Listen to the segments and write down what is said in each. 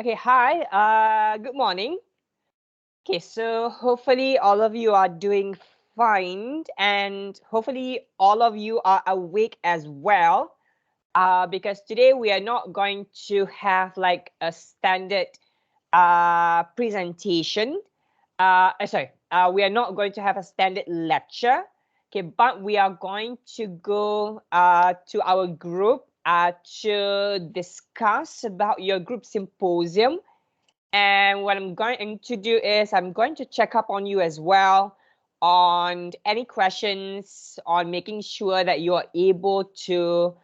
Okay, hi, good morning. Okay, so hopefully all of you are doing fine, and hopefully all of you are awake as well. Because today we are not going to have like a standard presentation. We are not going to have a standard lecture. Okay, but we are going to go to our group to discuss about your group symposium. And what I'm going to do is I'm going to check up on you as well on any questions, on making sure that you are able to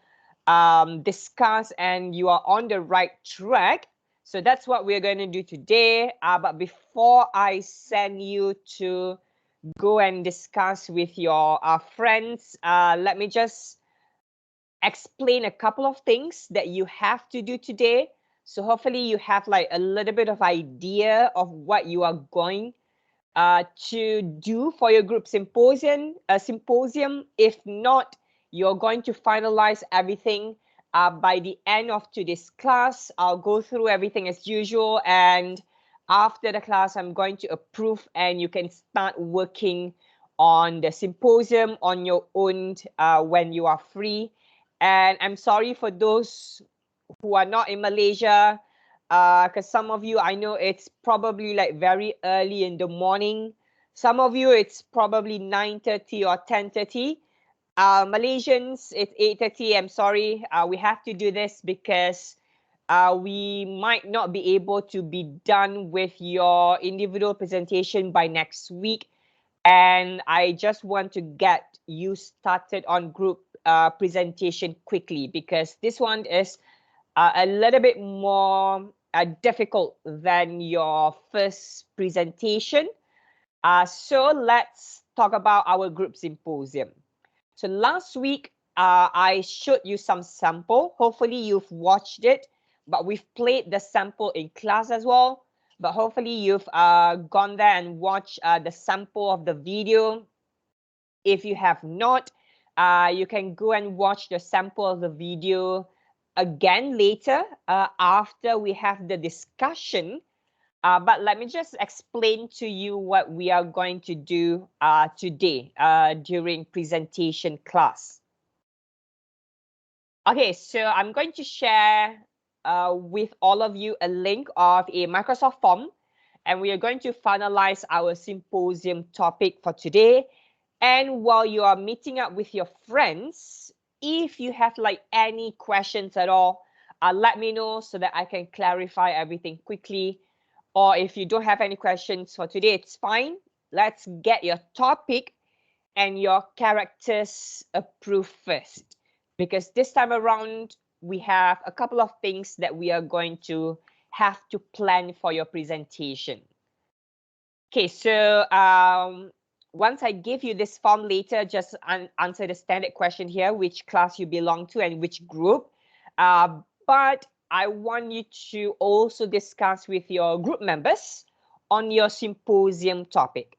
discuss and you are on the right track. So that's what we're going to do today. But before I send you to go and discuss with your friends, let me just explain a couple of things that you have to do today. So hopefully you have like a little bit of idea of what you are going to do for your group symposium. If not, you're going to finalize everything by the end of today's class. I'll go through everything as usual, and after the class, I'm going to approve, and you can start working on the symposium on your own when you are free. And I'm sorry for those who are not in Malaysia, because some of you, I know it's probably like very early in the morning. Some of you, it's probably 9:30 or 10:30. Malaysians, it's 8:30. I'm sorry. We have to do this because we might not be able to be done with your individual presentation by next week. And I just want to get you started on group presentation quickly, because this one is a little bit more difficult than your first presentation. So let's talk about our group symposium. So last week, I showed you some sample. Hopefully you've watched it, but we've played the sample in class as well. But hopefully you've gone there and watched the sample of the video. If you have not, you can go and watch the sample of the video again later after we have the discussion. But let me just explain to you what we are going to do today during presentation class. Okay, so I'm going to share with all of you a link of a Microsoft form, and we are going to finalize our symposium topic for today. And while you are meeting up with your friends, if you have like any questions at all, let me know so that I can clarify everything quickly. Or if you don't have any questions for today, it's fine. Let's get your topic and your characters approved first. Because this time around, we have a couple of things that we are going to have to plan for your presentation. Okay, so once I give you this form later, just answer the standard question here, which class you belong to and which group. But I want you to also discuss with your group members on your symposium topic.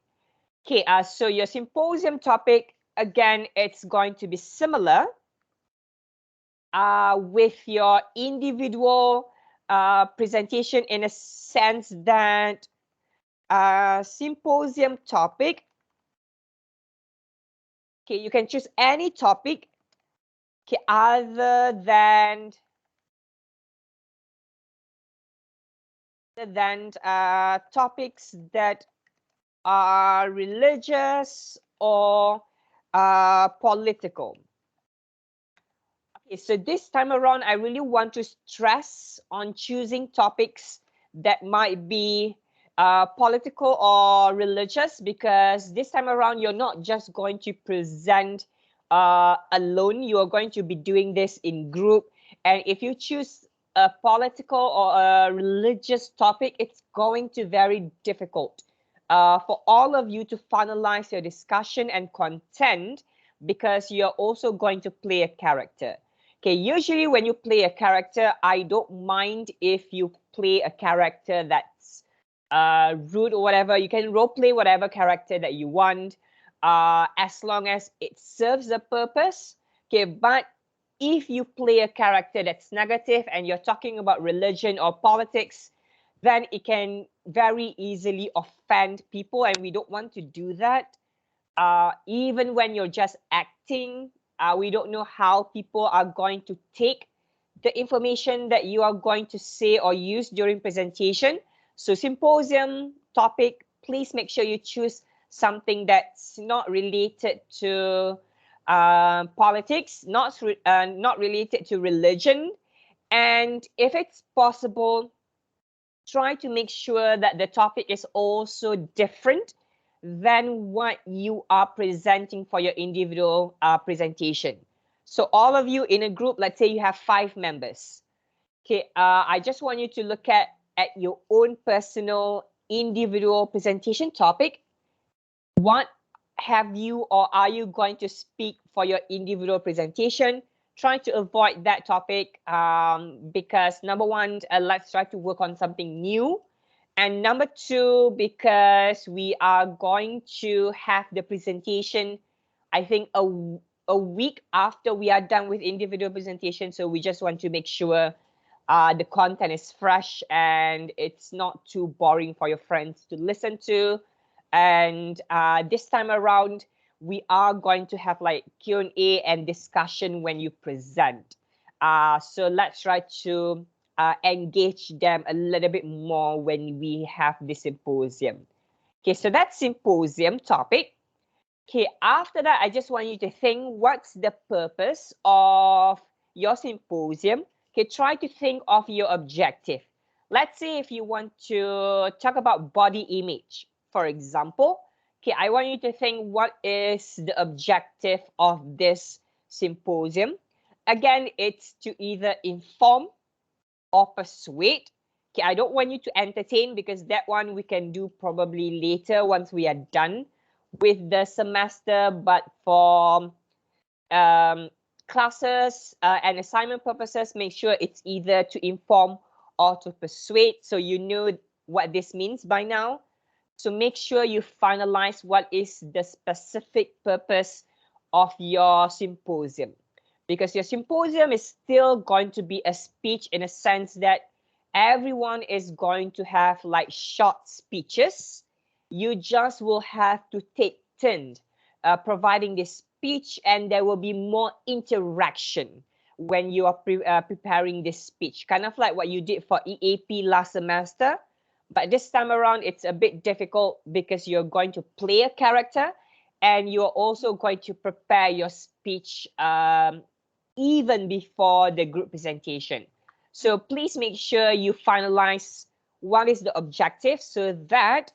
Okay, so your symposium topic, again, it's going to be similar with your individual presentation, in a sense that symposium topic, okay, you can choose any topic, okay, other than topics that are religious or political. Okay, so this time around, I really want to stress on choosing topics that might be political or religious, because this time around, you're not just going to present alone. You are going to be doing this in group. And if you choose a political or a religious topic, it's going to be very difficult for all of you to finalize your discussion and content, because you're also going to play a character. Okay, usually when you play a character, I don't mind if you play a character that's rude or whatever. You can role play whatever character that you want, as long as it serves a purpose. Okay, but if you play a character that's negative and you're talking about religion or politics, then it can very easily offend people, and we don't want to do that. Even when you're just acting, we don't know how people are going to take the information that you are going to say or use during presentation. So symposium topic, please make sure you choose something that's not related to politics, not related to religion. And if it's possible, try to make sure that the topic is also different than what you are presenting for your individual presentation. So all of you in a group, let's say you have 5 members. Okay, I just want you to look at your own personal individual presentation topic. What have you or are you going to speak for your individual presentation? Try to avoid that topic because number one, let's try to work on something new. And number two, because we are going to have the presentation, I think a week after we are done with individual presentation. So we just want to make sure the content is fresh and it's not too boring for your friends to listen to. And this time around, we are going to have like Q&A and discussion when you present. So let's try to engage them a little bit more when we have the symposium. Okay, so that's symposium topic. Okay, after that, I just want you to think what's the purpose of your symposium. Okay, try to think of your objective. Let's say if you want to talk about body image, for example. Okay, I want you to think what is the objective of this symposium. Again, it's to either inform or persuade. Okay, I don't want you to entertain because that one we can do probably later once we are done with the semester. But for classes and assignment purposes, make sure it's either to inform or to persuade. So you know what this means by now. So make sure you finalize what is the specific purpose of your symposium, because your symposium is still going to be a speech in a sense that everyone is going to have like short speeches. You just will have to take turns providing this speech, and there will be more interaction when you are preparing this speech, kind of like what you did for EAP last semester. But this time around, it's a bit difficult because you're going to play a character and you're also going to prepare your speech even before the group presentation. So please make sure you finalize what is the objective so that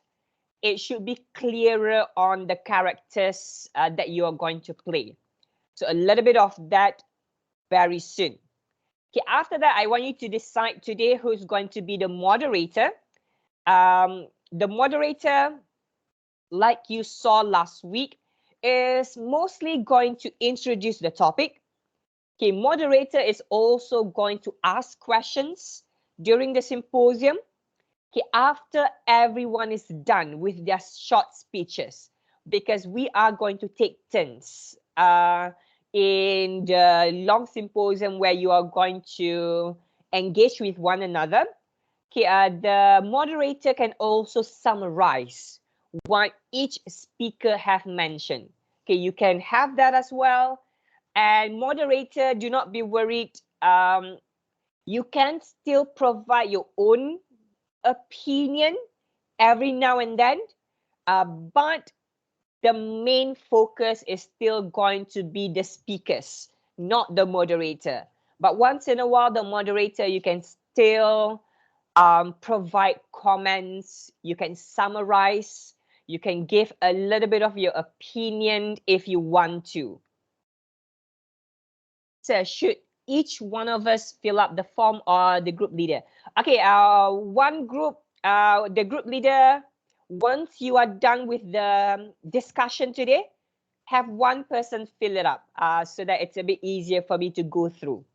it should be clearer on the characters that you are going to play. So a little bit of that very soon. Okay, after that, I want you to decide today who's going to be the moderator. The moderator, like you saw last week, is mostly going to introduce the topic. Okay, moderator is also going to ask questions during the symposium. Okay, after everyone is done with their short speeches, because we are going to take turns in the long symposium where you are going to engage with one another. Okay, the moderator can also summarize what each speaker have mentioned. Okay, you can have that as well. And moderator, do not be worried. You can still provide your own opinion every now and then, but the main focus is still going to be the speakers, not the moderator. But once in a while, the moderator, you can still provide comments, you can summarize, you can give a little bit of your opinion if you want to. So should each one of us fill up the form or the group leader? Okay, one group, the group leader, once you are done with the discussion today, have one person fill it up so that it's a bit easier for me to go through.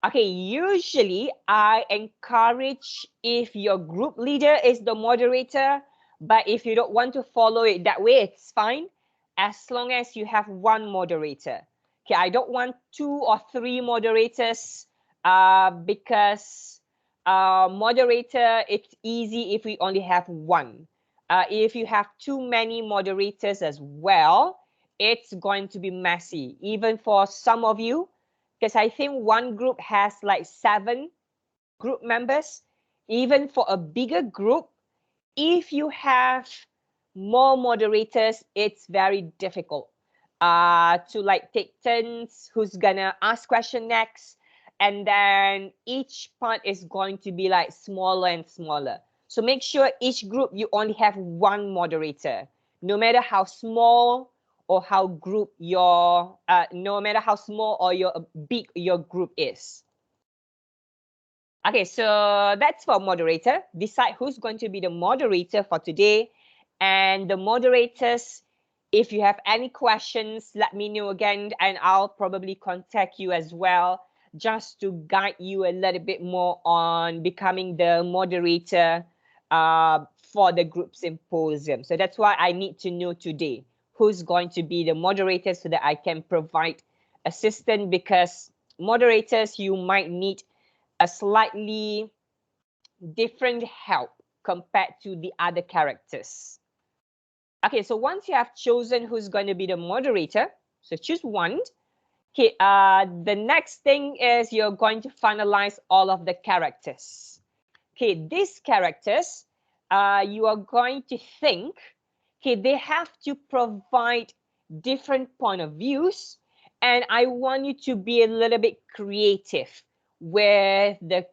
Okay, usually I encourage if your group leader is the moderator, But if you don't want to follow it that way, it's fine, as long as you have one moderator. Okay, I don't want 2 or 3 moderators because moderator, it's easy if we only have one. If you have too many moderators as well, it's going to be messy, even for some of you, because I think one group has like 7 group members. Even for a bigger group, if you have more moderators, it's very difficult to like take turns who's gonna ask question next, and then each part is going to be like smaller and smaller. So make sure each group you only have one moderator, no matter how small or how group your no matter how small or your big your group is. Okay, so that's for moderator. Decide who's going to be the moderator for today. And the moderators, if you have any questions, let me know again, and I'll probably contact you as well, just to guide you a little bit more on becoming the moderator for the group symposium. So that's why I need to know today who's going to be the moderator so that I can provide assistance, because moderators, you might need a slightly different help compared to the other characters. Okay, so once you have chosen who's going to be the moderator, so choose one. Okay, the next thing is you're going to finalize all of the characters. Okay, these characters, you are going to think, okay, they have to provide different point of views, and I want you to be a little bit creative with the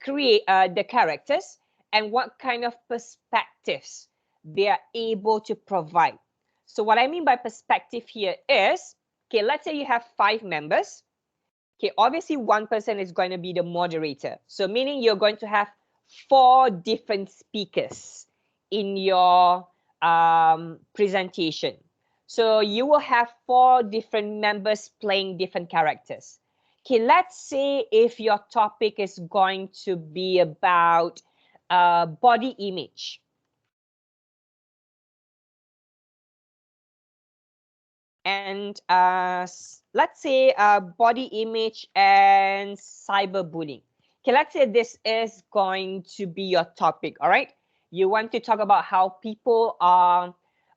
characters and what kind of perspectives they are able to provide. So what I mean by perspective here is, okay, let's say you have 5 members. Okay, obviously one person is going to be the moderator. So meaning you're going to have 4 different speakers in your presentation. So you will have 4 different members playing different characters. Okay, let's say if your topic is going to be about body image. And let's say body image and cyberbullying. Okay, let's say this is going to be your topic, all right? You want to talk about how people are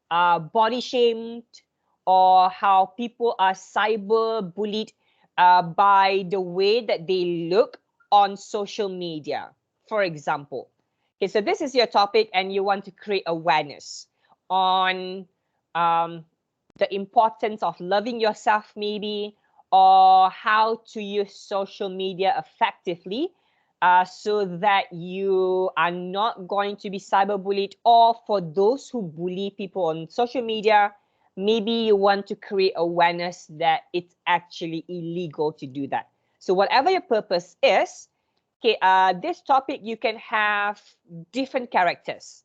body shamed, or how people are cyber bullied by the way that they look on social media, for example. Okay, so this is your topic and you want to create awareness on the importance of loving yourself, maybe, or how to use social media effectively so that you are not going to be cyberbullied. Or for those who bully people on social media, maybe you want to create awareness that it's actually illegal to do that. So whatever your purpose is, okay, this topic, you can have different characters.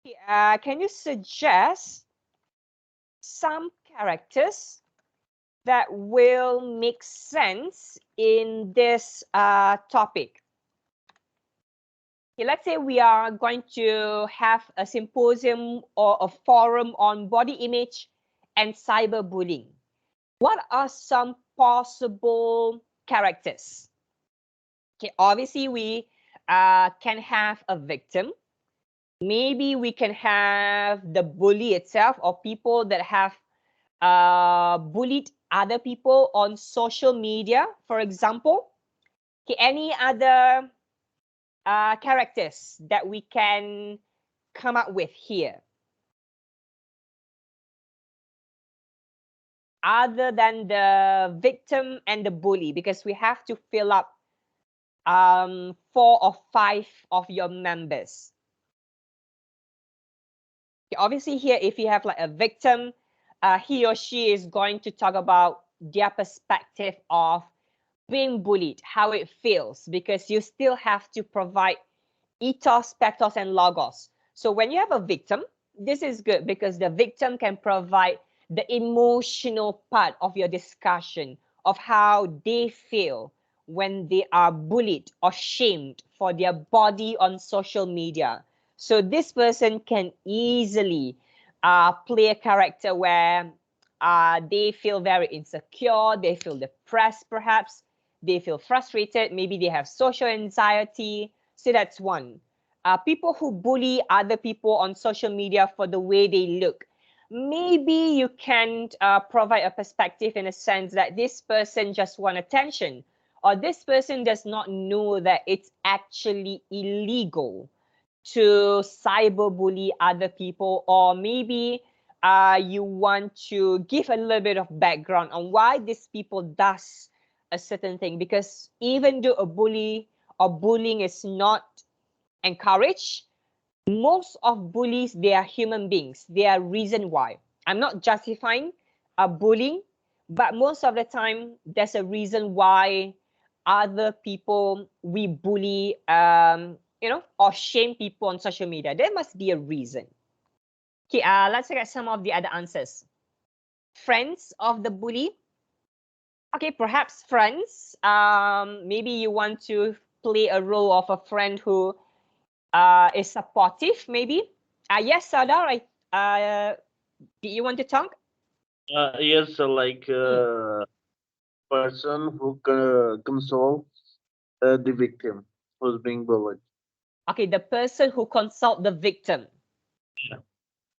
Okay, can you suggest some characters that will make sense in this topic? Okay, let's say we are going to have a symposium or a forum on body image and cyberbullying. What are some possible characters? Okay, obviously we can have a victim. Maybe we can have the bully itself, or people that have bullied other people on social media, for example. Okay, any other characters that we can come up with here other than the victim and the bully, because we have to fill up 4 or 5 of your members. Okay, obviously here, if you have like a victim, he or she is going to talk about their perspective of being bullied, how it feels, because you still have to provide ethos, pathos, and logos. So when you have a victim, this is good because the victim can provide the emotional part of your discussion of how they feel when they are bullied or shamed for their body on social media. So this person can easily play a character where they feel very insecure, they feel depressed perhaps, they feel frustrated, maybe they have social anxiety. So that's one. People who bully other people on social media for the way they look. Maybe you can provide a perspective in a sense that this person just want attention, or this person does not know that it's actually illegal to cyberbully other people, or maybe you want to give a little bit of background on why these people does a certain thing, because even though a bully or bullying is not encouraged, most of bullies, they are human beings. They are reason why. I'm not justifying bullying, but most of the time there's a reason why other people we bully, or shame people on social media. There must be a reason. Okay, let's look at some of the other answers. Friends of the bully. Okay, perhaps friends. Maybe you want to play a role of a friend who is supportive, maybe. Yes, Sadar, do you want to talk? Yes, like Hmm. person who console the victim who's being bullied. Okay, the person who consult the victim. Yeah.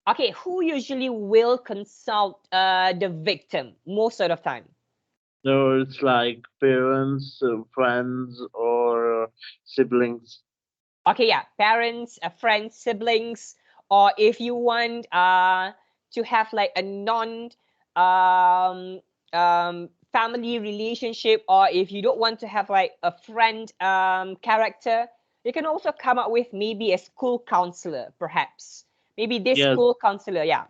Okay, who usually will consult the victim most of the time? So it's like parents, friends, or siblings. Okay, yeah, parents, friends, siblings, or if you want to have like a non family relationship, or if you don't want to have like a friend character, you can also come up with maybe a school counselor, perhaps. Maybe this Yes, school counselor, yeah.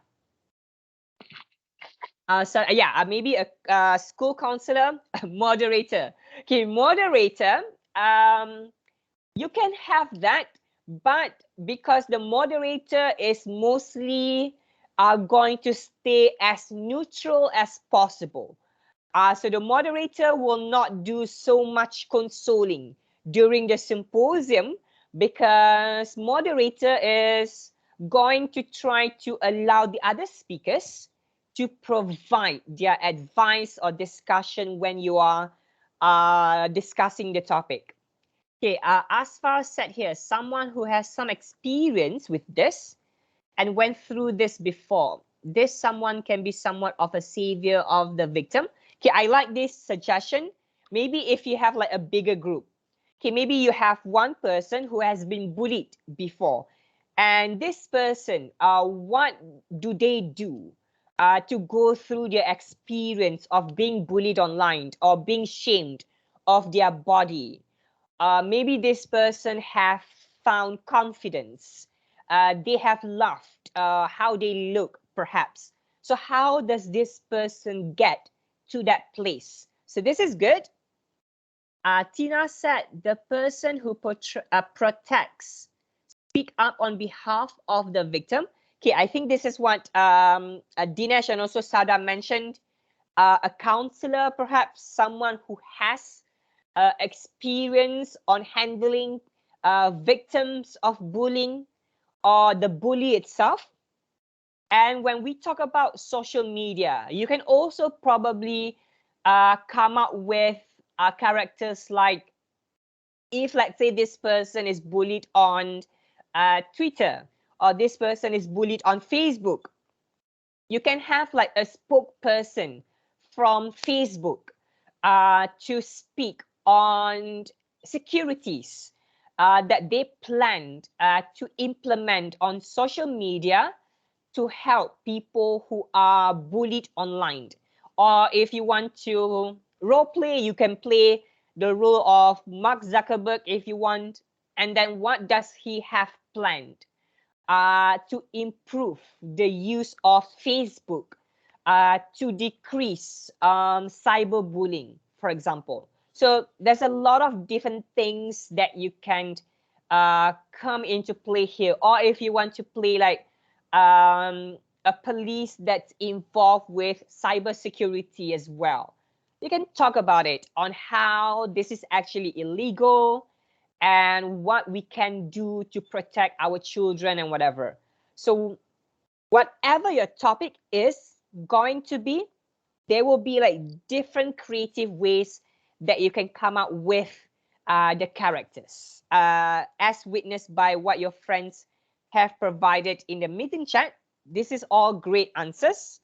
Maybe a school counselor, a moderator. Okay, moderator. Um, you can have that, but because the moderator is mostly going to stay as neutral as possible. So the moderator will not do so much consoling during the symposium, because moderator is going to try to allow the other speakers to provide their advice or discussion when you are discussing the topic. Okay, Asfar said here, someone who has some experience with this and went through this before. This someone can be somewhat of a savior of the victim. Okay, I like this suggestion. Maybe if you have like a bigger group. Okay, maybe you have one person who has been bullied before. And this person, what do they do to go through their experience of being bullied online or being shamed of their body? Maybe this person have found confidence. They have loved how they look, perhaps. So how does this person get to that place? So this is good. Tina said the person who protects, speak up on behalf of the victim. Okay, I think this is what Dinesh and also Sada mentioned. A counselor, perhaps someone who has experience on handling victims of bullying or the bully itself. And when we talk about social media, you can also probably come up with characters like, if let's say this person is bullied on Twitter, or this person is bullied on Facebook, you can have like a spokesperson from Facebook to speak on securities that they planned to implement on social media to help people who are bullied online. Or if you want to role play, you can play the role of Mark Zuckerberg if you want. And then what does he have planned to improve the use of Facebook to decrease cyberbullying, for example? So there's a lot of different things that you can come into play here. Or if you want to play like a police that's involved with cybersecurity as well, you can talk about it on how this is actually illegal and what we can do to protect our children and whatever. So whatever your topic is going to be, there will be like different creative ways that you can come up with the characters, as witnessed by what your friends have provided in the meeting chat. This is all great answers,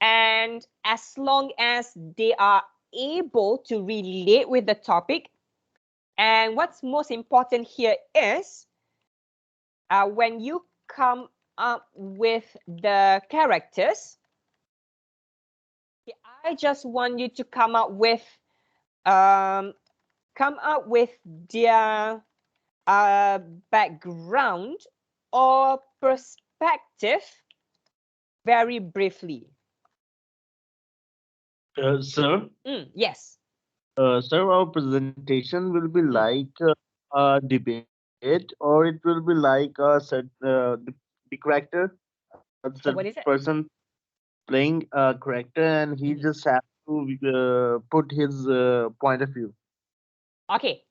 and as long as they are able to relate with the topic, and what's most important here is when you come up with the characters, I just want you to um, come up with their uh, background or perspective very briefly. Sir, Yes. sir, our presentation will be Mm. like a debate, or it will be like a the character, So certain what is it? person playing a character, and he Mhm. just have to put his point of view. Okay.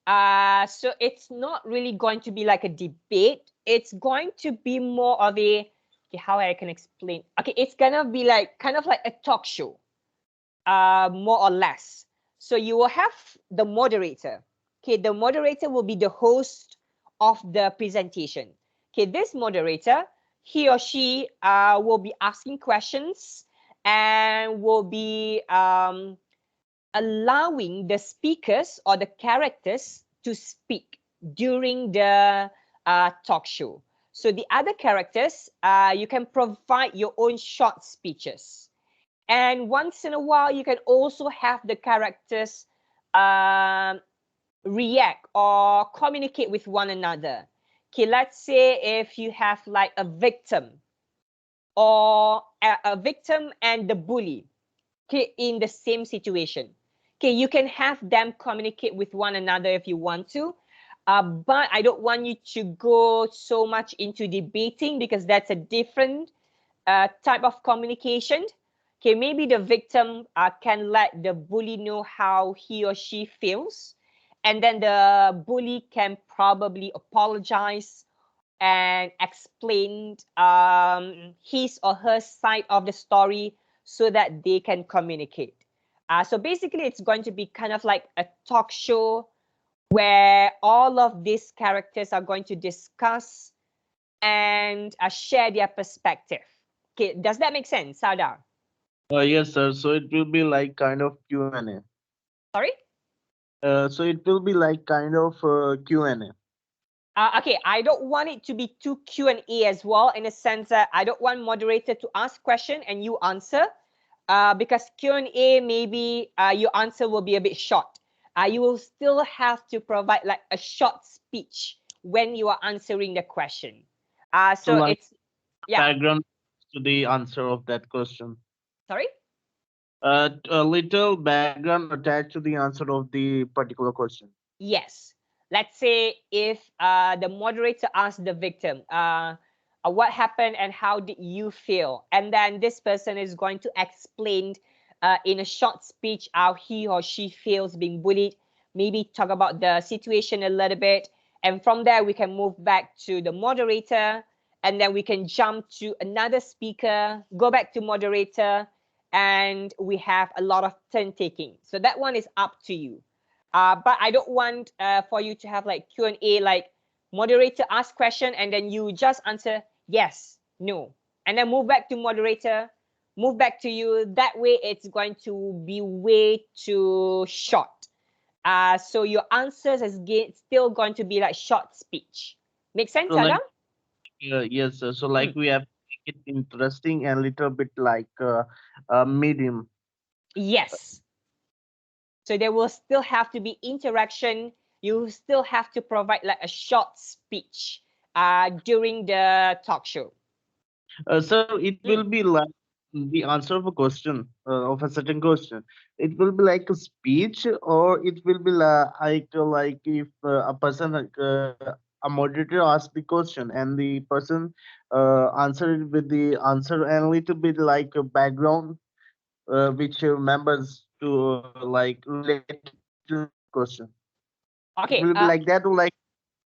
So it's not really going to be like a debate. It's going to be more of a, okay, how I can explain. Okay, it's gonna be like kind of like a talk show, more or less. So you will have the moderator. Okay, the moderator will be the host of the presentation. Okay, this moderator, he or she will be asking questions and will be allowing the speakers or the characters to speak during the talk show. So the other characters, you can provide your own short speeches. And once in a while, you can also have the characters um, react or communicate with one another. Okay, let's say if you have like a victim or a victim and the bully, okay, in the same situation. Okay, you can have them communicate with one another if you want to. But I don't want you to go so much into debating because that's a different type of communication. Okay, maybe the victim can let the bully know how he or she feels, and then the bully can probably apologize and explain his or her side of the story so that they can communicate. So basically, it's going to be kind of like a talk show where all of these characters are going to discuss and share their perspective. Okay, does that make sense, Sada? Yes, sir. So it will be like kind of Q&A. Sorry? So it will be like kind of Q&A. Okay, I don't want it to be too Q&A as well, in a sense that I don't want moderator to ask question and you answer, because Q&A maybe your answer will be a bit short. You will still have to provide like a short speech when you are answering the question. So So like it's, yeah, background to the answer of that question. sorry? A little background attached to the answer of the particular question. Yes. Let's say if the moderator asks the victim, what happened and how did you feel? And then this person is going to explain in a short speech how he or she feels being bullied, maybe talk about the situation a little bit. And from there, we can move back to the moderator, and then we can jump to another speaker, go back to moderator, and we have a lot of turn taking. So that one is up to you. But I don't want for you to have like Q&A, like moderator ask question and then you just answer yes, no, and then move back to moderator, move back to you. That way, it's going to be way too short. So your answers is still going to be like short speech. Make sense, So like Adam? yes, sir. So Mm, like we have to make it interesting and little bit like medium. yes. So there will still have to be interaction. You still have to provide like a short speech during the talk show. So it will Mm. be like the answer of a question of a certain question. It will be like a speech, or it will be like if a person a moderator asks the question and the person answered with the answer and a little bit like a background which members to like related to the question. It will be like Okay. that or like.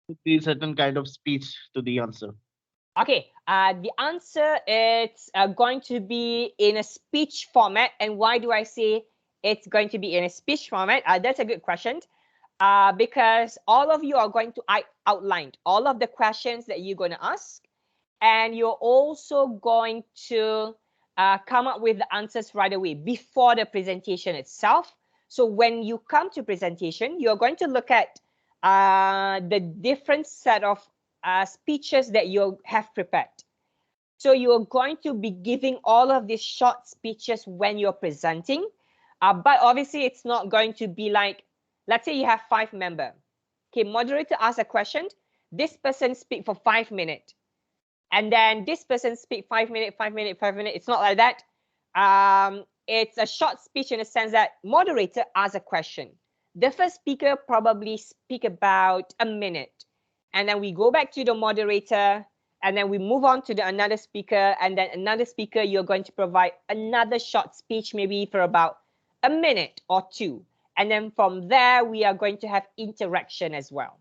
The certain kind of speech to the answer. Okay, the answer is going to be in a speech format. And why do I say it's going to be in a speech format? That's a good question. Because all of you are going to outline all of the questions that you're going to ask, and you're also going to come up with the answers right away before the presentation itself. So when you come to presentation, you're going to look at the different set of speeches that you have prepared. So you're going to be giving all of these short speeches when you're presenting. But obviously, it's not going to be like, let's say you have 5 members. Okay, moderator asks a question. This person speak for 5 minutes. And then this person speak 5 minutes, 5 minutes, 5 minutes. It's not like that. It's a short speech in the sense that moderator asks a question. The first speaker probably speak about a minute. And then we go back to the moderator, and then we move on to another speaker, and then another speaker, you're going to provide another short speech, maybe for about a minute or two. And then from there, we are going to have interaction as well.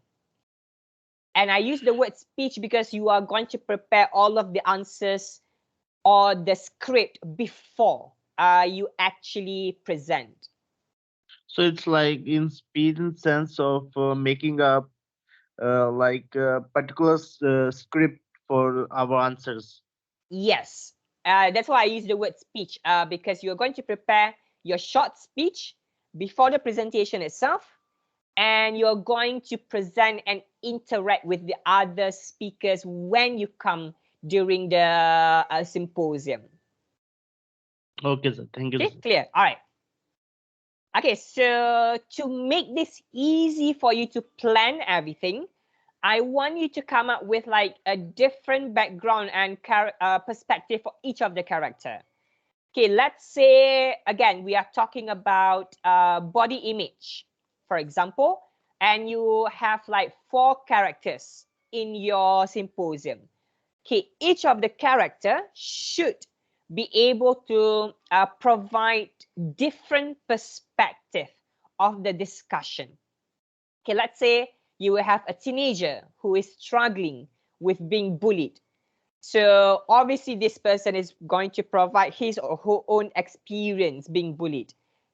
And I use the word speech because you are going to prepare all of the answers or the script before you actually present. So it's like in speed and sense of making up like a particular script for our answers. Yes, that's why I use the word speech because you're going to prepare your short speech before the presentation itself, and you're going to present and interact with the other speakers when you come during the symposium. Okay, sir. Thank you, Okay, sir. clear. All right. Okay, so to make this easy for you to plan everything, I want you to come up with like a different background and perspective for each of the character. Okay, let's say, again, we are talking about body image, for example, and you have like 4 characters in your symposium. Okay, each of the character should be able to provide different perspective of the discussion. Okay, let's say you will have a teenager who is struggling with being bullied. So obviously this person is going to provide his or her own experience being bullied.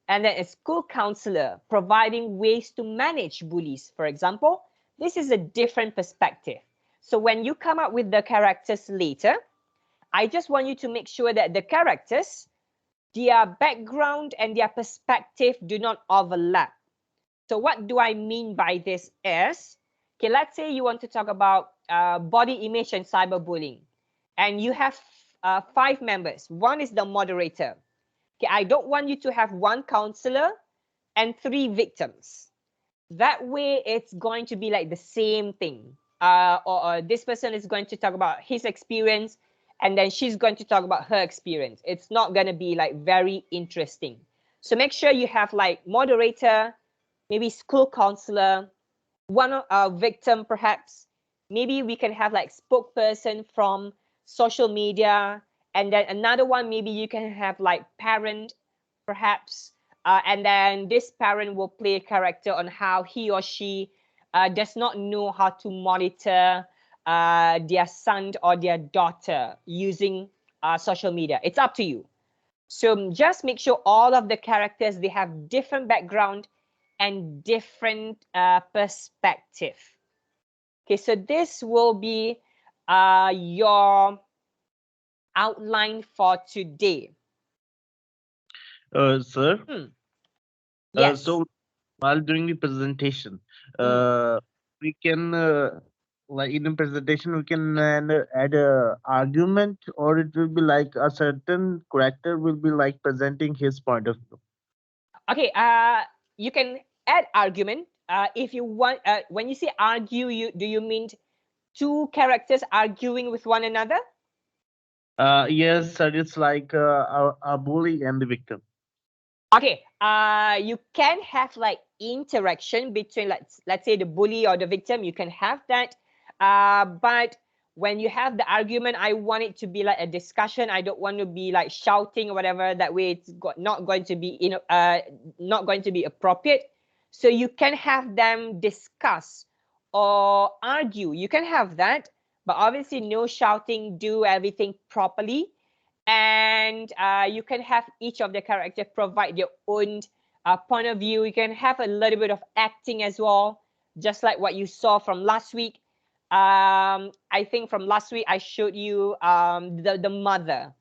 And then a school counselor providing ways to manage bullies, for example. This is a different perspective. So when you come up with the characters later, I just want you to make sure that the characters, their background and their perspective do not overlap. So what do I mean by this is, okay, let's say you want to talk about body image and cyberbullying, and you have 5 members. One is the moderator. Okay, I don't want you to have 1 counselor and 3 victims. That way, it's going to be like the same thing. Or this person is going to talk about his experience, and then she's going to talk about her experience. It's not going to be like very interesting. So make sure you have like moderator, maybe school counselor, one victim perhaps. Maybe we can have like spokesperson from social media, and then another one maybe you can have like parent perhaps, and then this parent will play a character on how he or she does not know how to monitor their son or their daughter using social media. It's up to you. So just make sure all of the characters, they have different background and different perspective. Okay, so this will be your outline for today. Sir, Yes. so while doing the presentation, Mm. we can like in the presentation we can add a argument, or it will be like a certain character will be like presenting his point of view. Okay, you can add argument if you want. When you say argue, do you mean 2 characters arguing with one another? Yes, sir. It's like a bully and the victim. Okay, you can have like interaction between let's say the bully or the victim. You can have that, but when you have the argument, I want it to be like a discussion. I don't want to be like shouting or whatever. That way, it's not going to be not going to be appropriate. So you can have them discuss or argue. You can have that, but obviously no shouting, do everything properly. And you can have each of the characters provide their own point of view. You can have a little bit of acting as well, just like what you saw from last week. I think from last week I showed you the mother.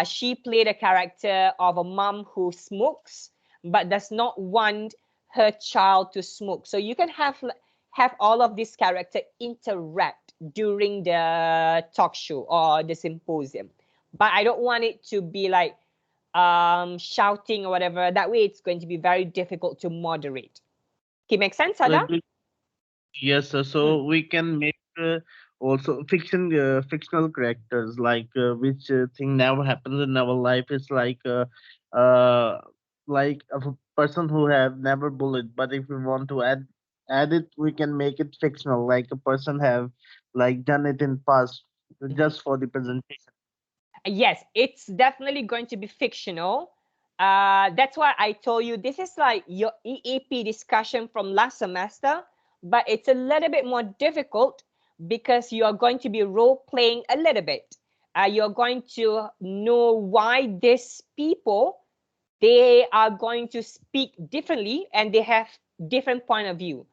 She played a character of a mom who smokes but does not want her child to smoke. So you can have all of these characters interact during the talk show or the symposium. But I don't want it to be like shouting or whatever. That way it's going to be very difficult to moderate. Okay, make sense, Sada? Yes, sir. Mm. So we can make also fictional characters which thing never happens in our life. It's uh, like of a person who have never bullied. But if we want to add it, we can make it fictional, like a person have like done it in past Mhm. just for the presentation. Yes, it's definitely going to be fictional. That's why I told you this is like your EAP discussion from last semester, but it's a little bit more difficult because you are going to be role playing a little bit. You're going to know why these people they are going to speak differently and they have different point of view.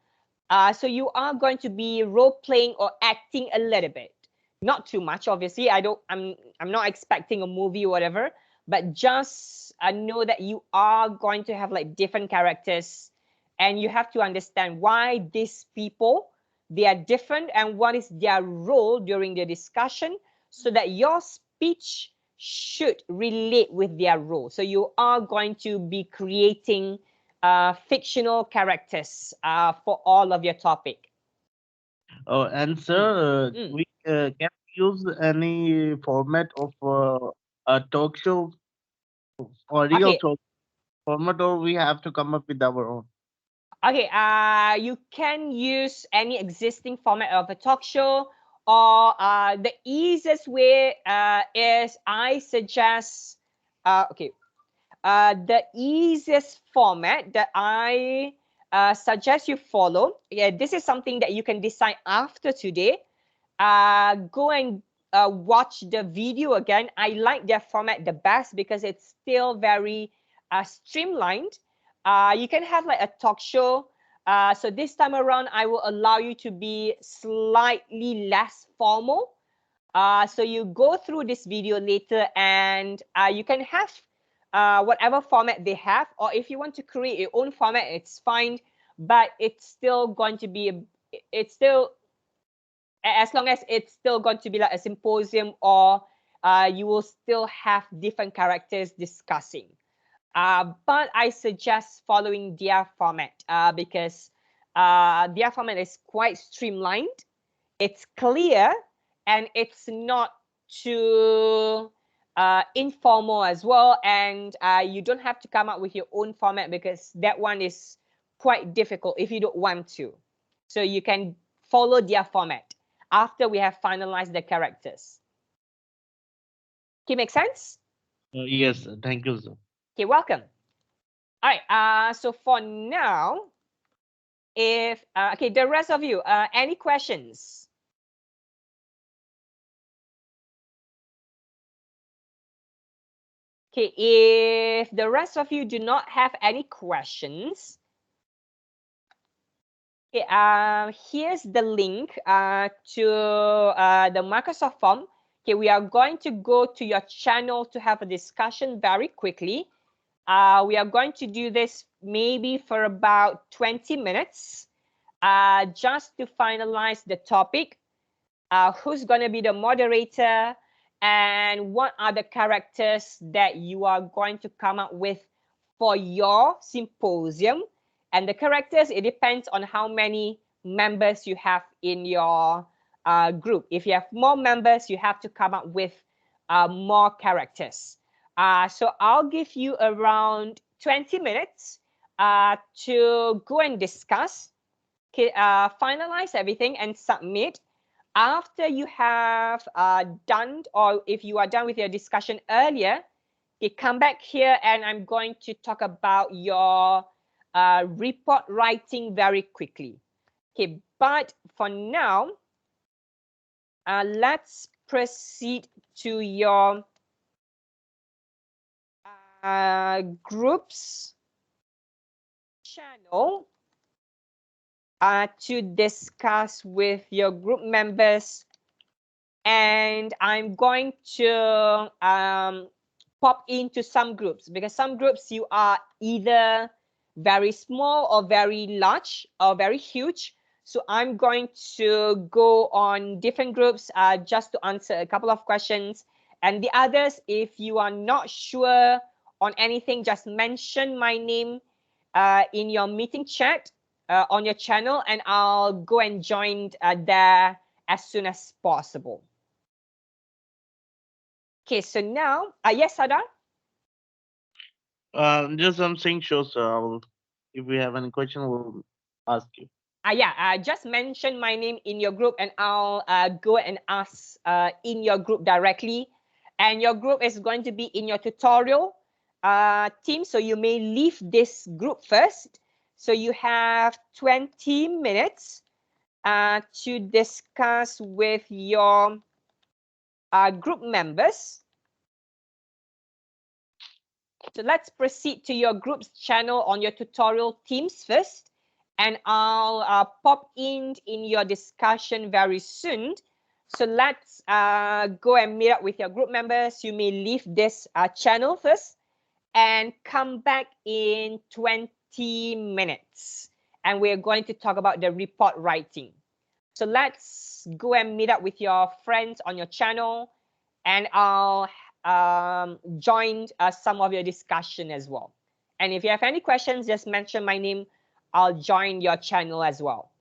So you are going to be role playing or acting a little bit, not too much. Obviously, I'm not expecting a movie or whatever, but just know that you are going to have like different characters, and you have to understand why these people they are different and what is their role during the discussion, so that your speech should relate with their role. So you are going to be creating fictional characters for all of your topic. Oh, and Mm, sir, mm. we can use any format of a talk show or real Okay, talk format, or we have to come up with our own. okay. You can use any existing format of a talk show, or the easiest way is I suggest. Okay, the easiest format that I suggest you follow. Yeah, this is something that you can decide after today. Go and watch the video again. I like their format the best because it's still very streamlined. You can have like a talk show. So this time around, I will allow you to be slightly less formal. So you go through this video later and you can have whatever format they have, or if you want to create your own format, it's fine, but it's still going to be, it's still, as long as it's still going to be like a symposium, or you will still have different characters discussing. But I suggest following their format because their format is quite streamlined, it's clear, and it's not too informal as well. And you don't have to come up with your own format because that one is quite difficult if you don't want to. So you can follow their format after we have finalized the characters. Okay, make sense? Yes, sir. Thank you, sir. Okay, welcome. All right. So for now, if okay, the rest of you, any questions? Okay, if the rest of you do not have any questions, okay, here's the link to the Microsoft form. Okay, we are going to go to your channel to have a discussion very quickly. We are going to do this maybe for about 20 minutes just to finalize the topic. Who's going to be the moderator, and what are the characters that you are going to come up with for your symposium. And the characters, it depends on how many members you have in your group. If you have more members, you have to come up with more characters. So I'll give you around 20 minutes to go and discuss, finalize everything and submit. After you have done, or if you are done with your discussion earlier, okay, come back here and I'm going to talk about your report writing very quickly. Okay, but for now, let's proceed to your groups channel to discuss with your group members, and I'm going to pop into some groups, because some groups you are either very small or very large or very huge. So I'm going to go on different groups just to answer a couple of questions. And the others, if you are not sure on anything, just mention my name in your meeting chat on your channel, and I'll go and join there as soon as possible. Okay, so now, yes, Sadar? Just I'm saying sure, sir. If we have any question, we'll ask you. Yeah, just mention my name in your group, and I'll go and ask in your group directly. And your group is going to be in your tutorial team, so you may leave this group first. So you have 20 minutes to discuss with your group members. So let's proceed to your group's channel on your tutorial teams first, and I'll pop in your discussion very soon. So let's go and meet up with your group members. You may leave this channel first and come back in 20 minutes. And we're going to talk about the report writing. So let's go and meet up with your friends on your channel, and I'll join some of your discussion as well. And if you have any questions, just mention my name. I'll join your channel as well.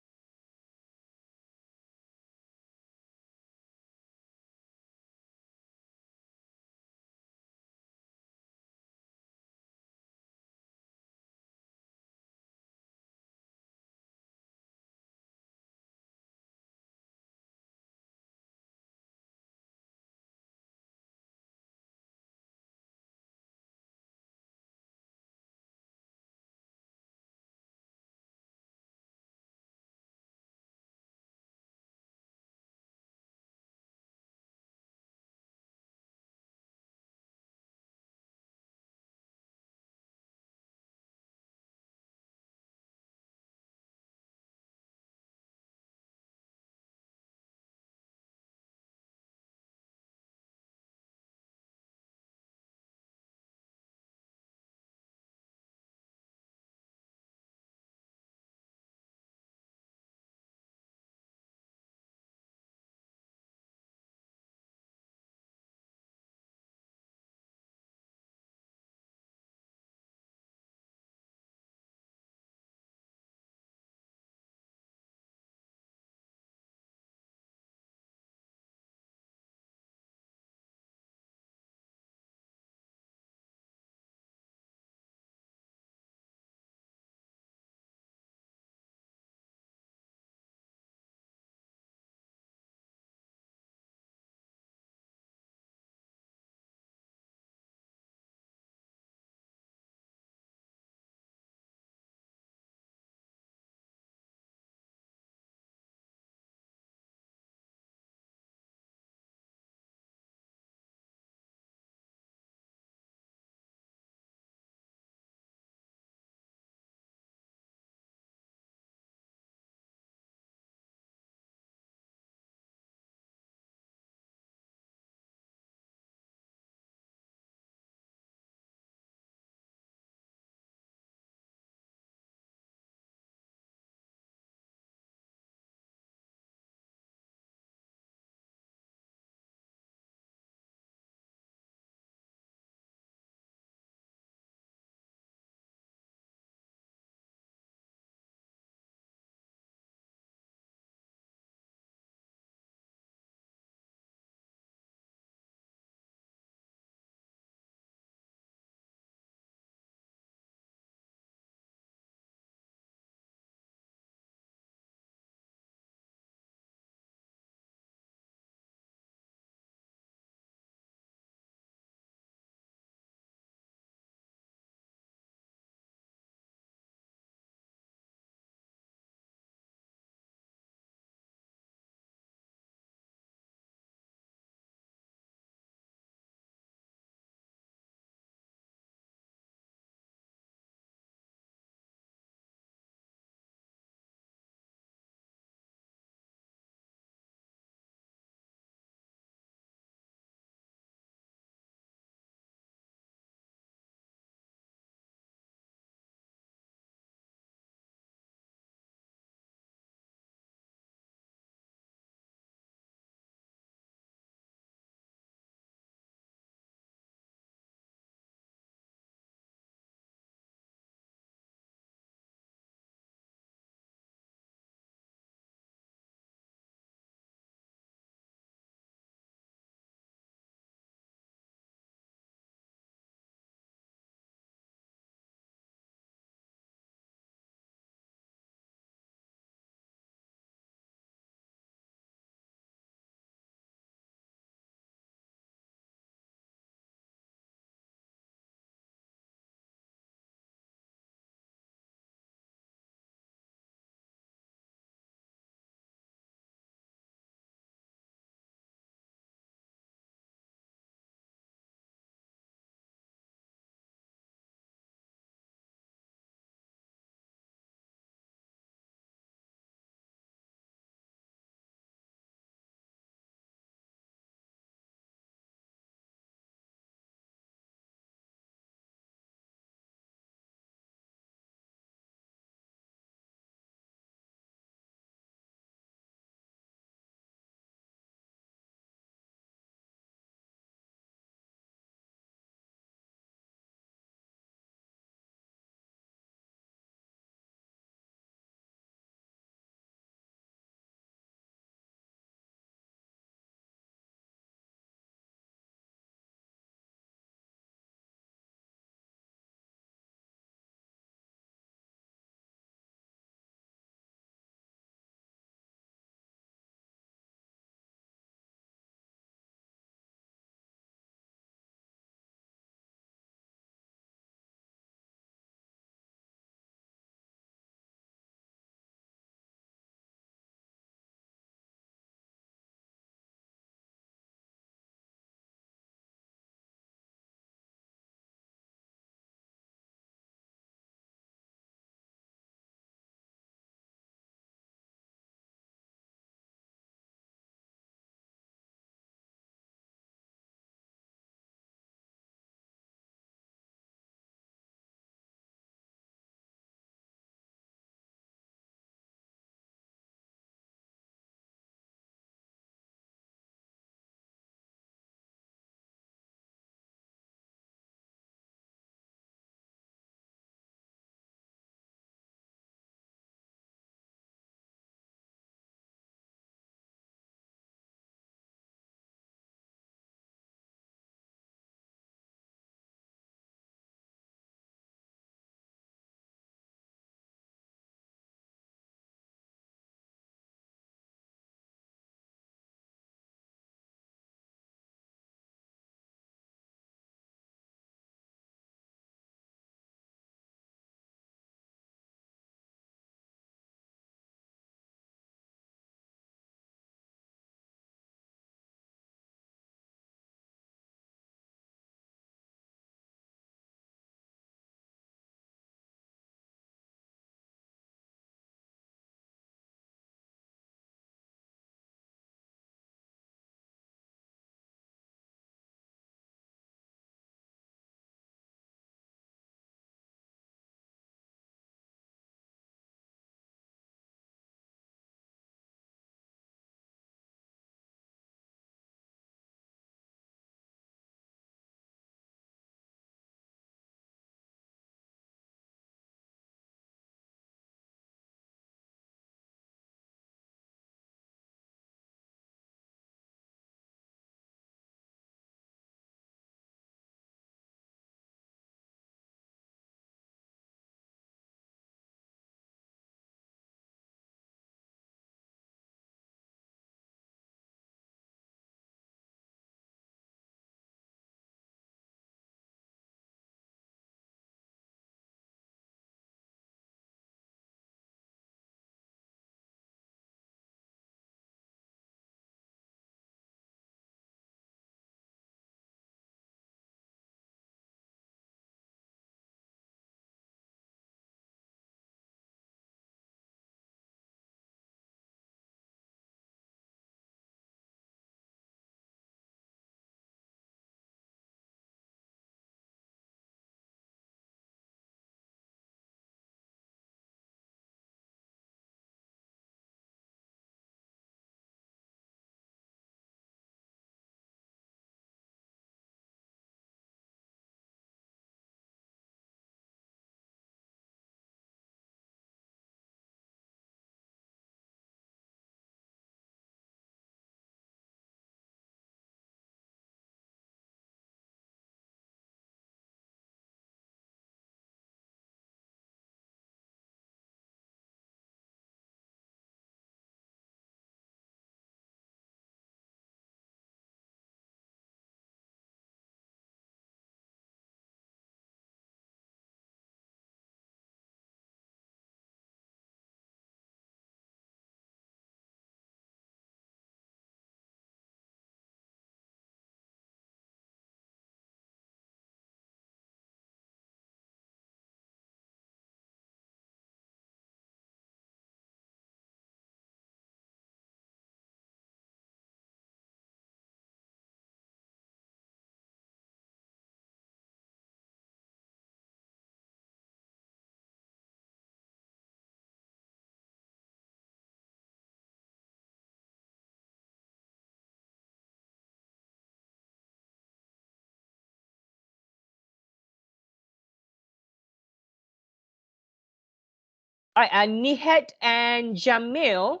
All right, Nihat and Jamil,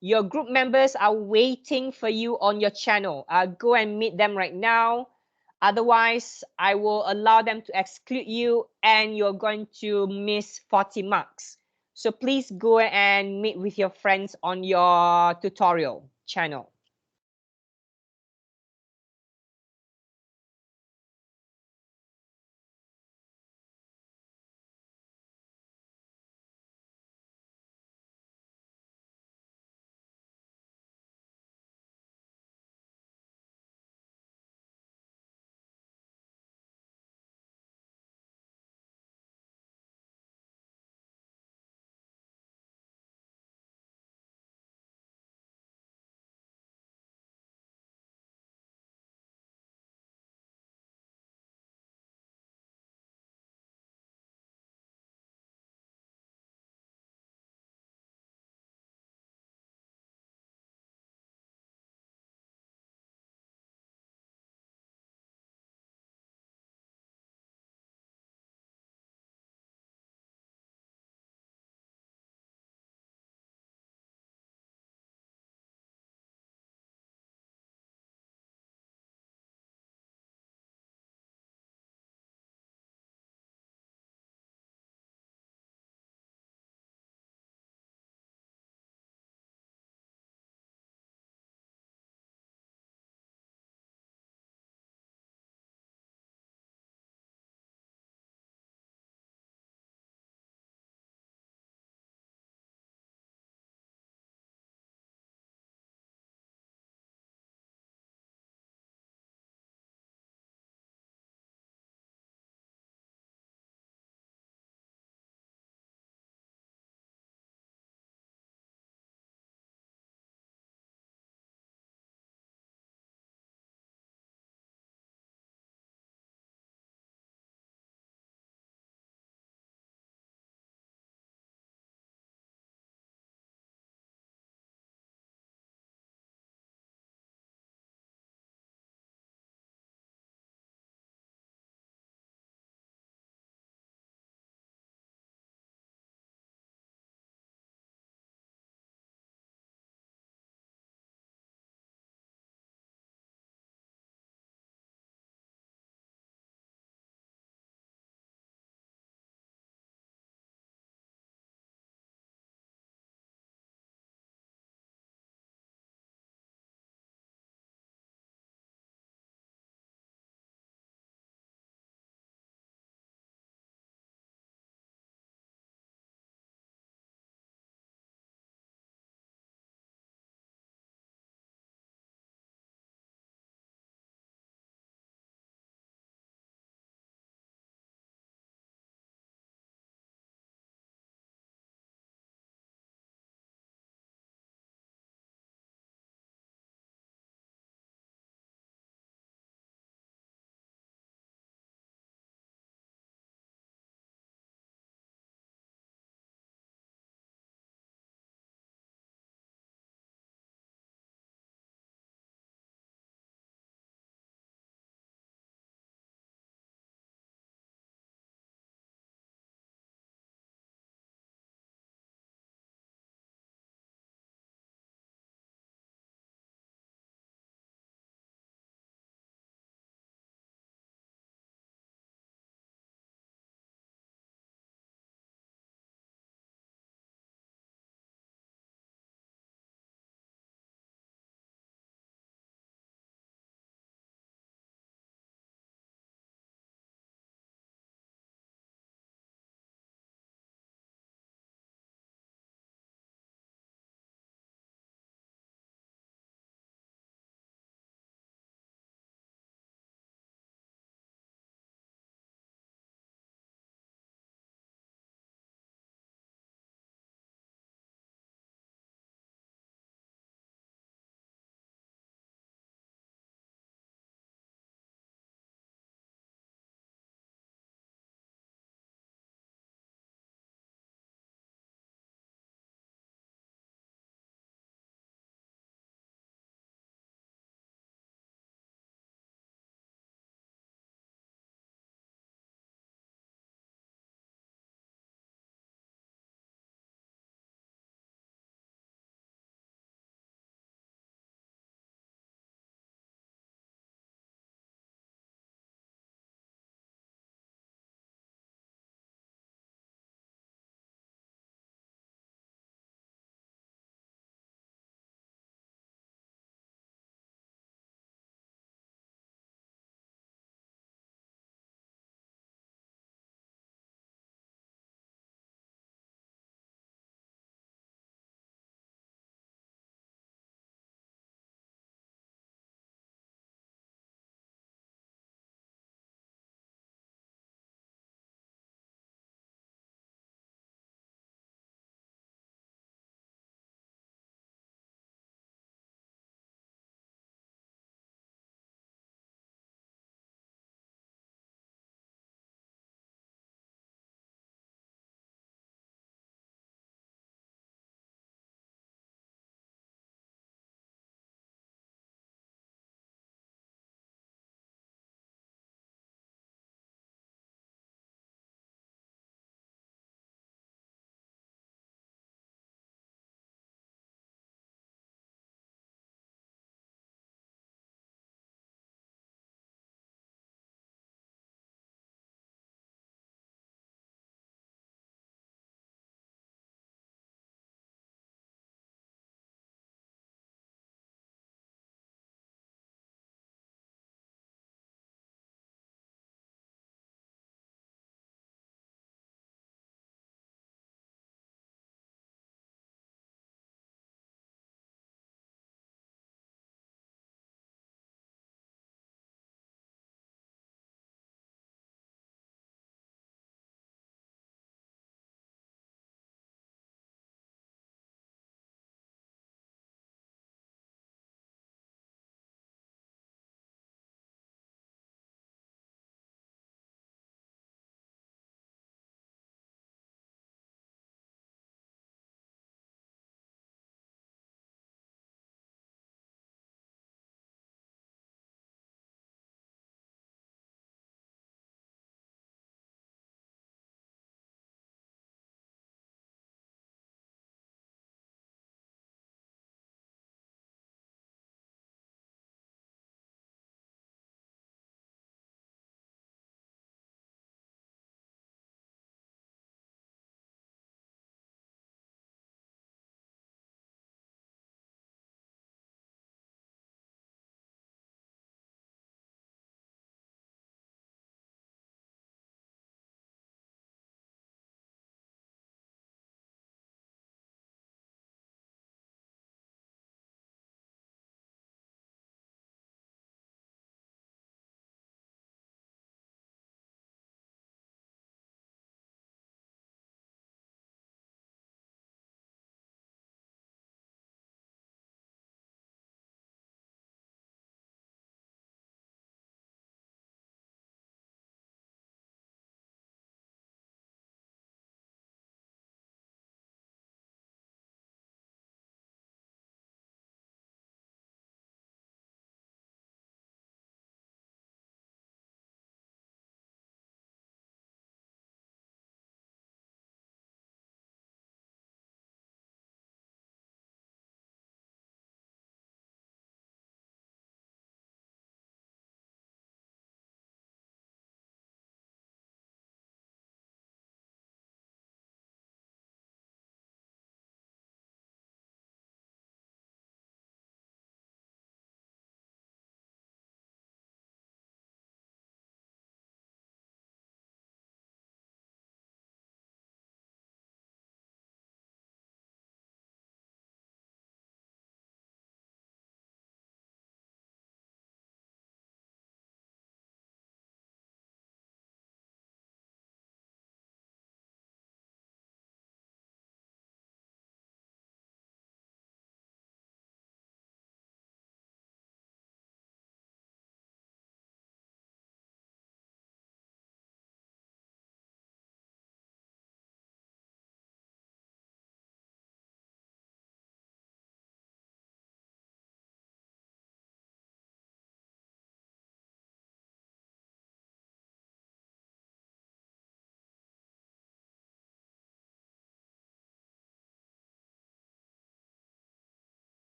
your group members are waiting for you on your channel. Go and meet them right now. Otherwise, I will allow them to exclude you and you're going to miss 40 marks. So please go and meet with your friends on your tutorial channel.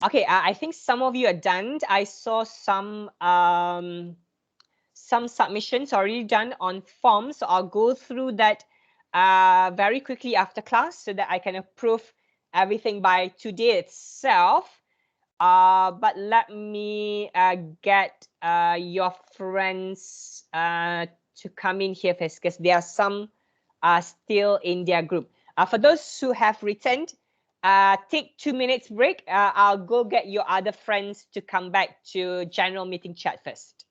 Okay, I think some of you are done. I saw some submissions already done on forms. So I'll go through that very quickly after class so that I can approve everything by today itself. But let me get your friends to come in here first because there are some still in their group. For those who have returned, take 2 minutes break. I'll go get your other friends to come back to general meeting chat first.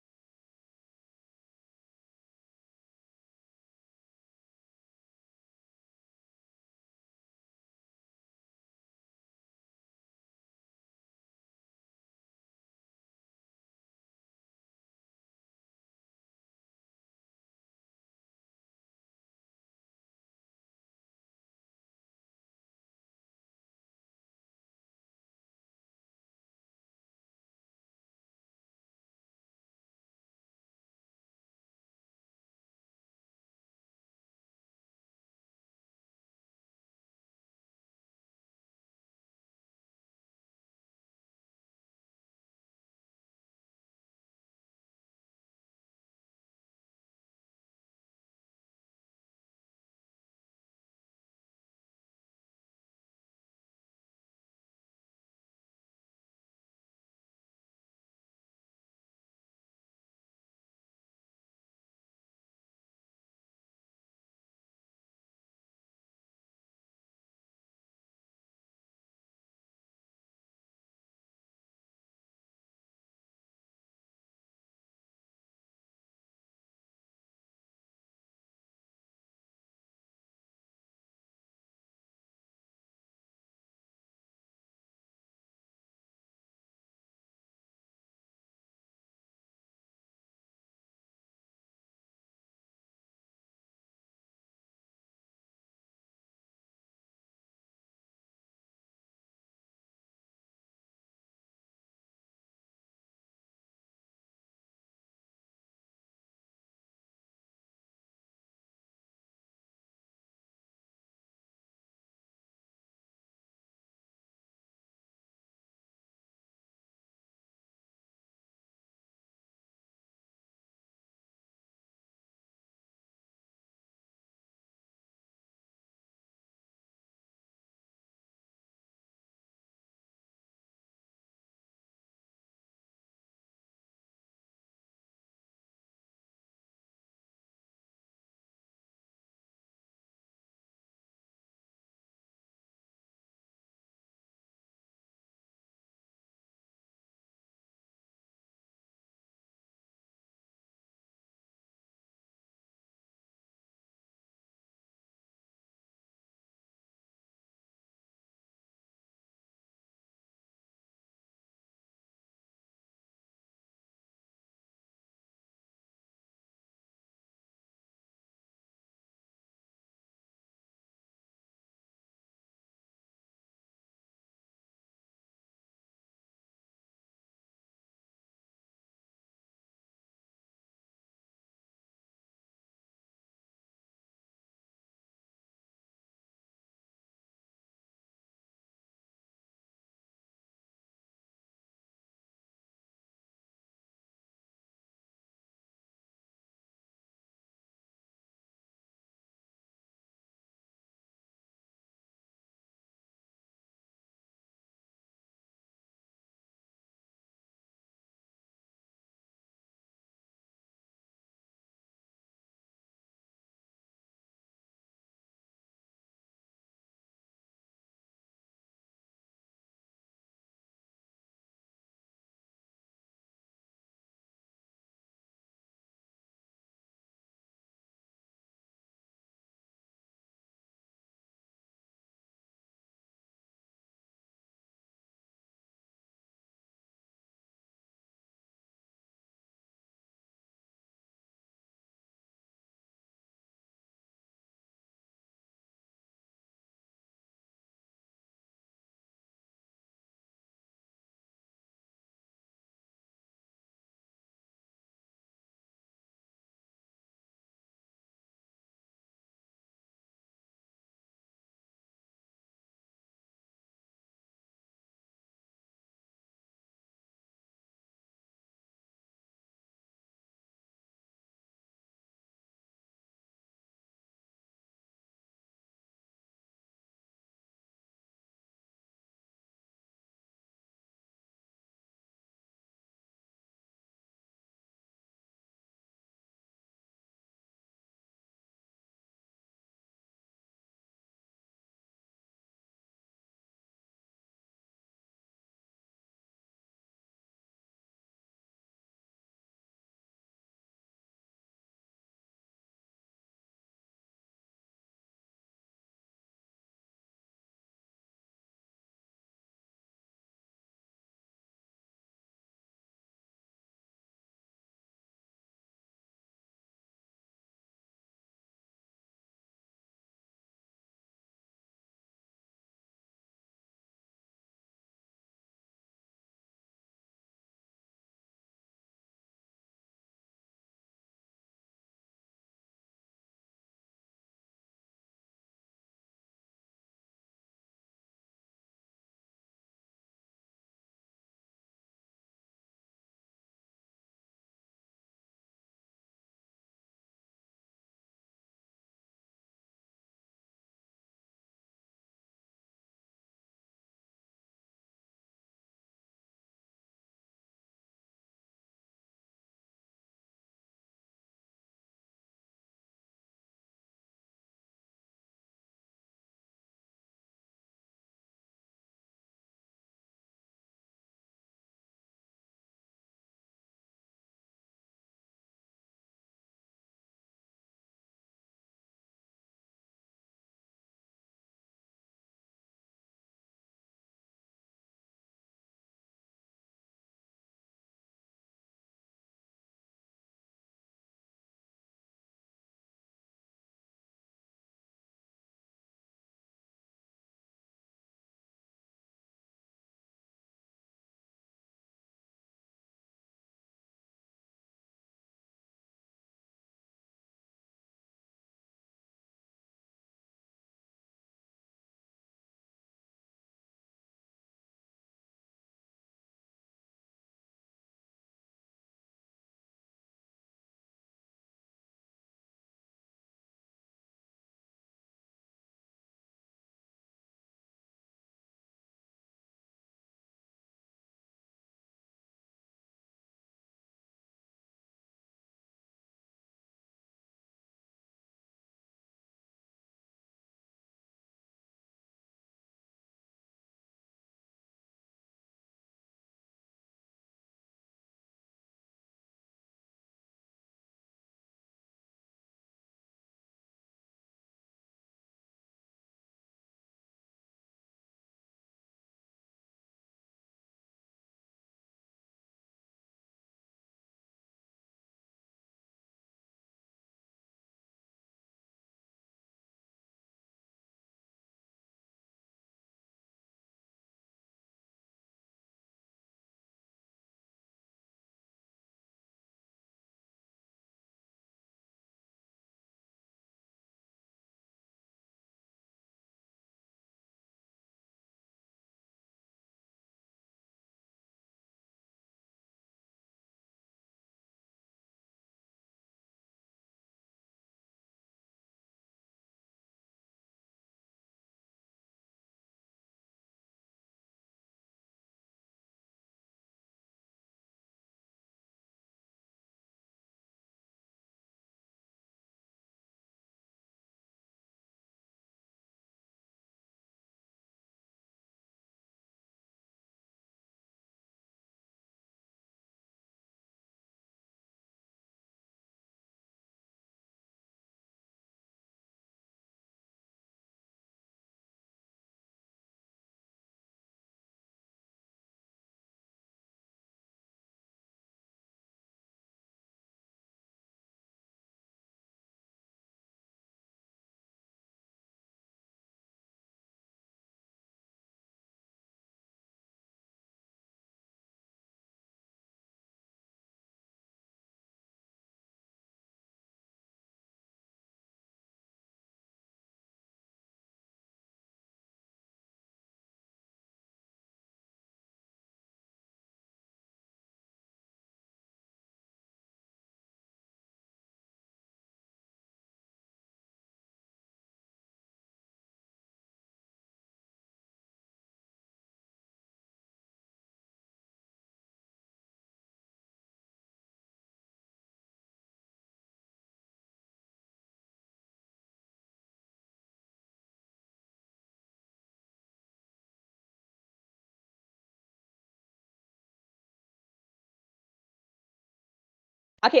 Okay,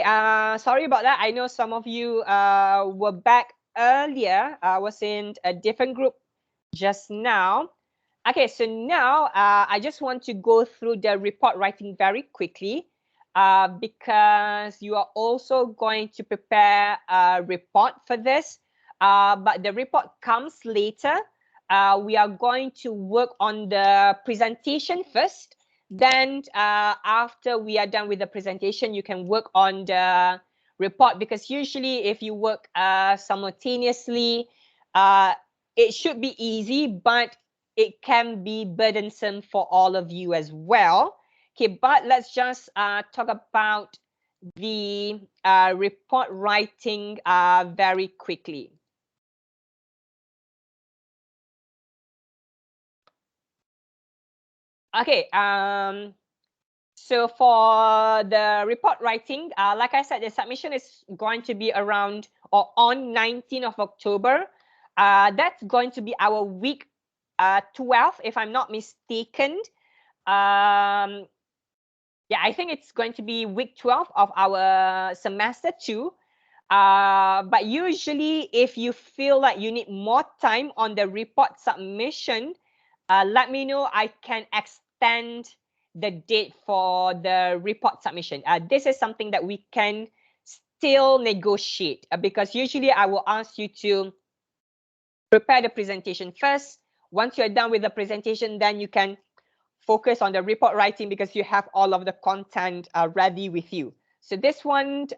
sorry about that. I know some of you were back earlier. I was in a different group just now. Okay, so now I just want to go through the report writing very quickly because you are also going to prepare a report for this. But the report comes later. We are going to work on the presentation first. Then after we are done with the presentation, you can work on the report, because usually if you work simultaneously, it should be easy, but it can be burdensome for all of you as well. Okay, but let's just talk about the report writing very quickly. Okay, so for the report writing, like I said, the submission is going to be around or on 19th of October. That's going to be our week 12, if I'm not mistaken. Yeah, I think it's going to be week 12 of our semester 2. But usually, if you feel like you need more time on the report submission, let me know. I can extend the date for the report submission. This is something that we can still negotiate because usually I will ask you to prepare the presentation first. Once you're done with the presentation, then you can focus on the report writing because you have all of the content ready with you. So this one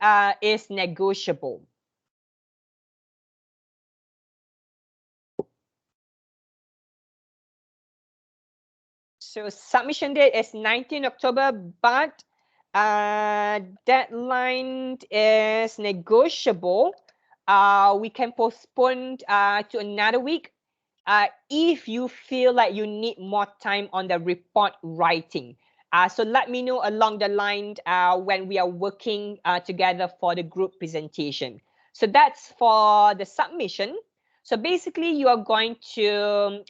is negotiable. So submission date is 19 October, but deadline is negotiable. We can postpone to another week if you feel like you need more time on the report writing. So let me know along the line when we are working together for the group presentation. So that's for the submission. So basically, you are going to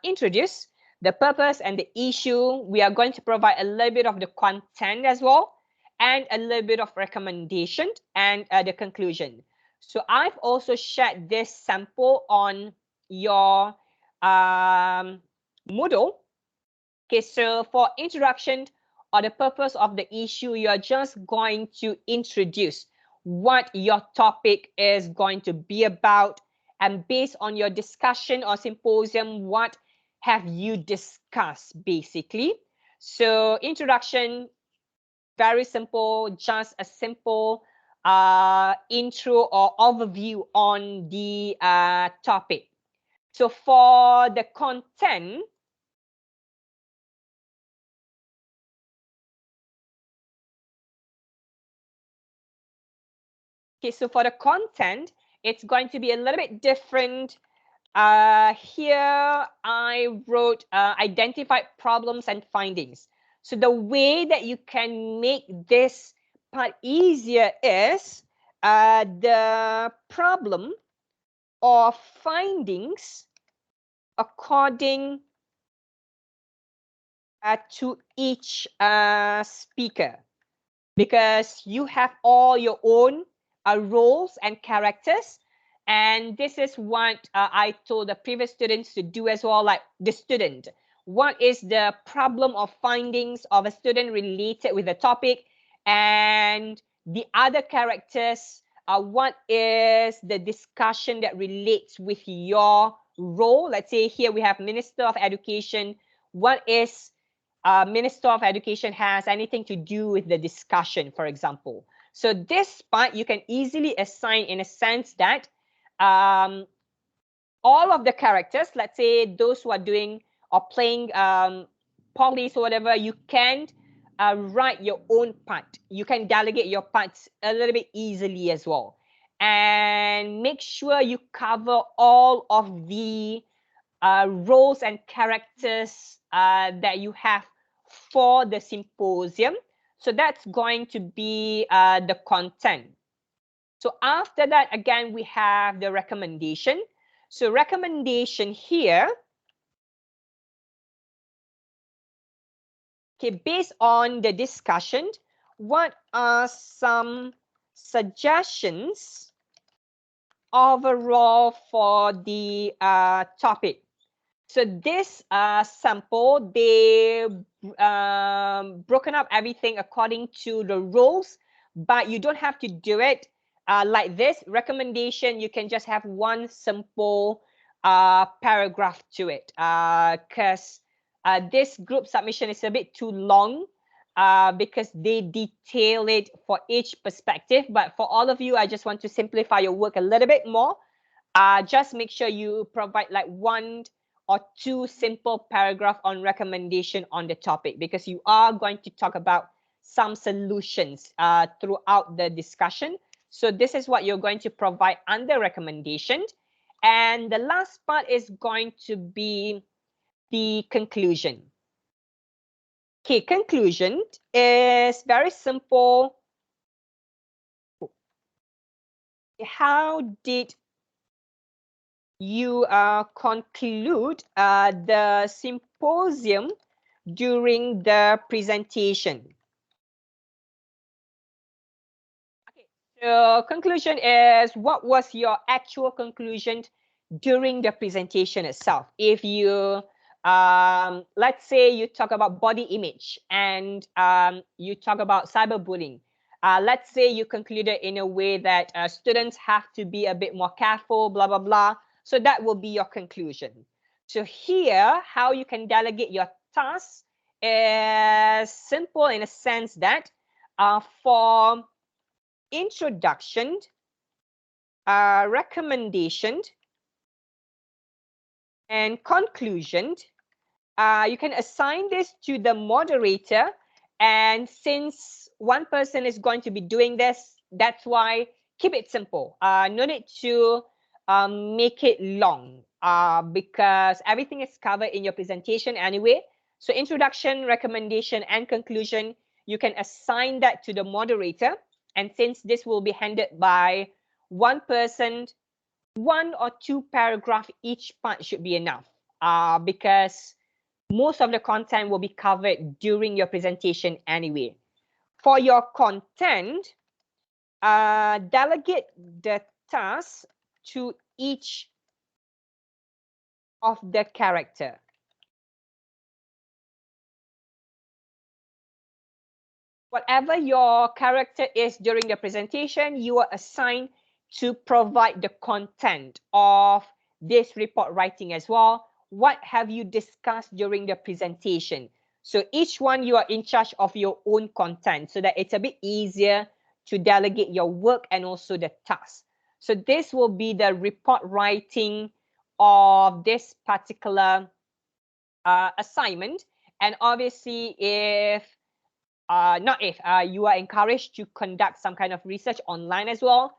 introduce the purpose and the issue. We are going to provide a little bit of the content as well, and a little bit of recommendation and the conclusion. So I've also shared this sample on your Moodle. Okay, so for introduction or the purpose of the issue, you're just going to introduce what your topic is going to be about, and based on your discussion or symposium, what have you discussed basically. So introduction, very simple, just a simple intro or overview on the topic. So for the content, okay, so for the content, it's going to be a little bit different. Here I wrote identified problems and findings. So the way that you can make this part easier is the problem or findings according to each speaker, because you have all your own roles and characters. And this is what I told the previous students to do as well, like the student. What is the problem or findings of a student related with the topic? And the other characters, what is the discussion that relates with your role? Let's say here we have Minister of Education. What is Minister of Education has anything to do with the discussion, for example. So this part you can easily assign in a sense that all of the characters, let's say those who are doing or playing police or whatever, you can write your own part. You can delegate your parts a little bit easily as well. And make sure you cover all of the roles and characters that you have for the symposium. So that's going to be the content. So after that, again, we have the recommendation. So recommendation here, okay, based on the discussion, what are some suggestions overall for the topic? So this sample, they broken up everything according to the rules, but you don't have to do it like this. Recommendation, you can just have one simple paragraph to it, because this group submission is a bit too long, because they detail it for each perspective. But for all of you, I just want to simplify your work a little bit more. Just make sure you provide like 1 or 2 simple paragraph on recommendation on the topic, because you are going to talk about some solutions throughout the discussion. So this is what you're going to provide under recommendation. And the last part is going to be the conclusion. Okay, conclusion is very simple. How did you conclude the symposium during the presentation? Okay, so conclusion is, what was your actual conclusion during the presentation itself? If you, let's say you talk about body image and you talk about cyberbullying. Let's say you concluded in a way that students have to be a bit more careful, blah, blah, blah. So that will be your conclusion. So here, how you can delegate your tasks is simple in a sense that for introduction, recommendation, and conclusion, you can assign this to the moderator. And since one person is going to be doing this, that's why keep it simple. No need to make it long, because everything is covered in your presentation anyway. So introduction, recommendation, and conclusion, you can assign that to the moderator. And since this will be handled by one person, 1 or 2 paragraph each part should be enough, because most of the content will be covered during your presentation anyway. For your content, delegate the task to each of the character. Whatever your character is during the presentation, you are assigned to provide the content of this report writing as well. What have you discussed during the presentation? So each one, you are in charge of your own content so that it's a bit easier to delegate your work and also the task. So this will be the report writing of this particular assignment. And obviously, if not if you are encouraged to conduct some kind of research online as well,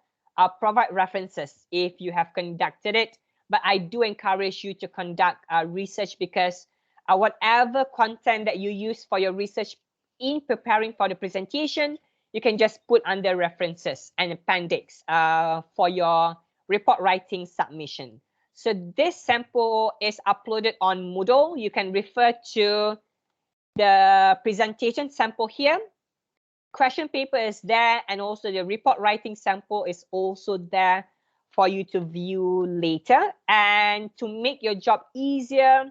provide references if you have conducted it. But I do encourage you to conduct research, because whatever content that you use for your research in preparing for the presentation, you can just put under references and appendix for your report writing submission. So this sample is uploaded on Moodle. You can refer to the presentation sample here. Question paper is there, and also the report writing sample is also there for you to view later. And to make your job easier,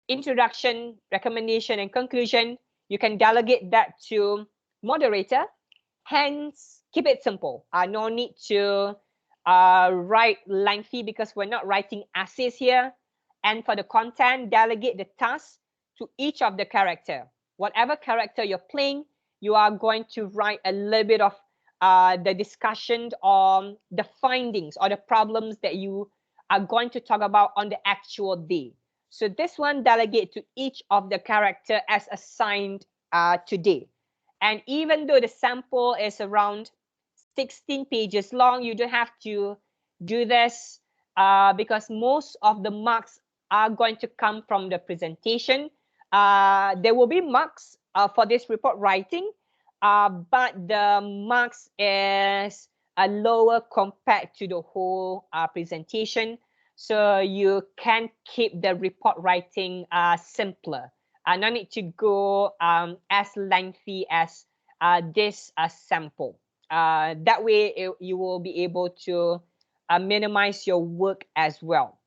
introduction, recommendation, and conclusion, you can delegate that to moderator. Hence, keep it simple. No need to write lengthy, because we're not writing essays here. And for the content, delegate the task to each of the character. Whatever character you're playing, you are going to write a little bit of the discussion on the findings or the problems that you are going to talk about on the actual day. So this one, delegate to each of the character as assigned today. And even though the sample is around 16 pages long, you don't have to do this because most of the marks are going to come from the presentation. There will be marks for this report writing, but the marks is lower compared to the whole presentation. So you can keep the report writing simpler. No need to go as lengthy as this sample. That way you will be able to minimize your work as well.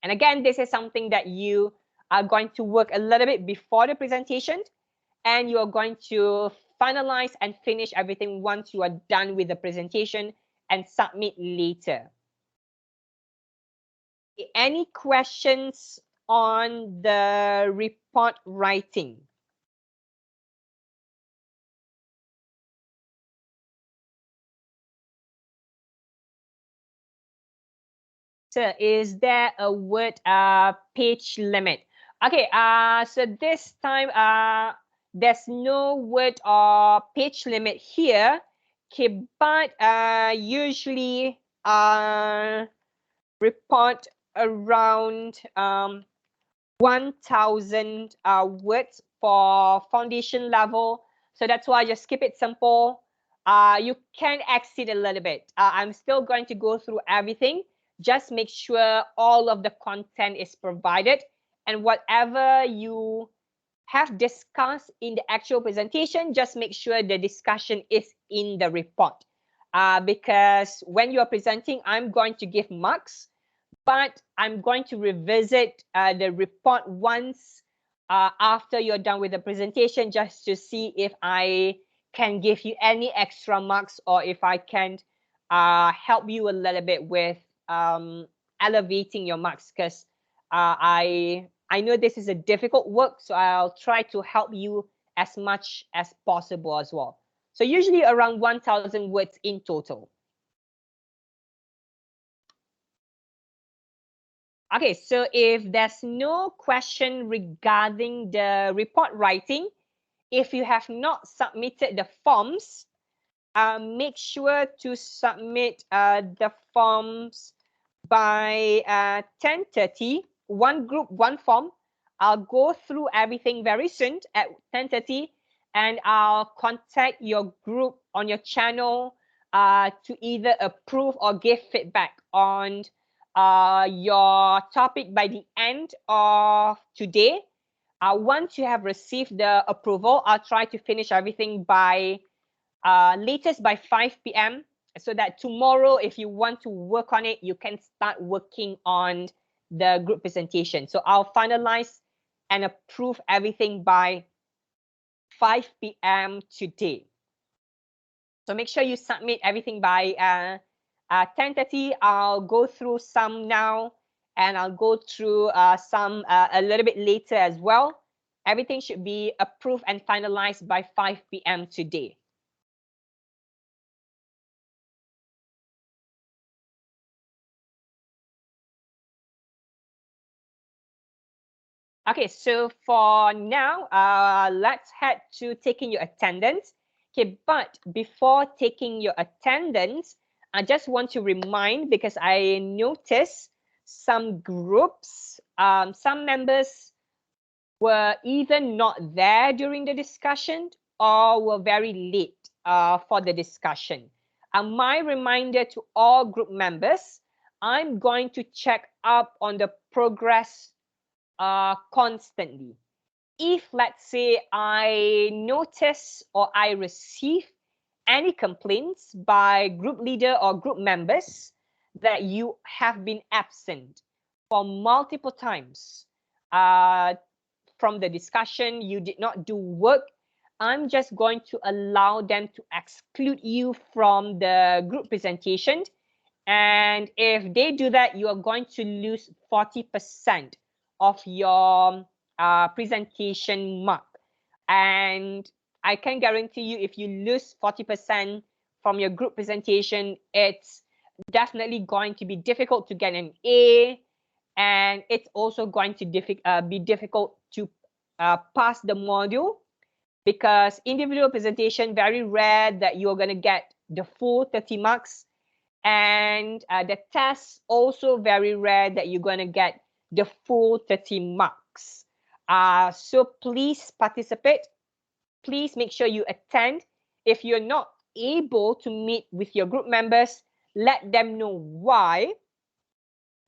And again, this is something that you are going to work a little bit before the presentation, and you are going to finalize and finish everything once you are done with the presentation and submit later. Any questions on the report writing? So is there a word page limit? Okay, so this time there's no word or page limit here. Okay, but usually report around 1,000 words for foundation level. So that's why I just keep it simple. You can exceed a little bit. I'm still going to go through everything. Just make sure all of the content is provided, and whatever you have discussed in the actual presentation, just make sure the discussion is in the report. Because when you are presenting, I'm going to give marks, but I'm going to revisit the report once after you're done with the presentation, just to see if I can give you any extra marks, or if I can help you a little bit with elevating your marks, because I know this is a difficult work, so I'll try to help you as much as possible as well. So usually around 1,000 words in total. Okay, so if there's no question regarding the report writing, if you have not submitted the forms, make sure to submit the forms by 10:30. One group, one form. I'll go through everything very soon at 10:30, and I'll contact your group on your channel to either approve or give feedback on your topic by the end of today. Once you have received the approval, I'll try to finish everything by latest by 5 p.m. so that tomorrow, if you want to work on it, you can start working on the group presentation. So I'll finalize and approve everything by 5 p.m. today. So make sure you submit everything by 10:30. I'll go through some now, and I'll go through some a little bit later as well. Everything should be approved and finalized by 5 p.m. today. Okay, so for now, let's head to taking your attendance. Okay, but before taking your attendance, I just want to remind, because I noticed some groups, some members were either not there during the discussion or were very late for the discussion. My reminder to all group members, I'm going to check up on the progress constantly. If, let's say, I notice or I receive any complaints by group leader or group members that you have been absent for multiple times from the discussion, you did not do work, I'm just going to allow them to exclude you from the group presentation. And if they do that, you are going to lose 40% of your presentation mark. And I can guarantee you, if you lose 40% from your group presentation, it's definitely going to be difficult to get an A, and it's also going to be difficult to pass the module, because individual presentation, very rare that you're going to get the full 30 marks, and the test also very rare that you're going to get the full 30 marks. So please participate. Please make sure you attend. If you're not able to meet with your group members, let them know why.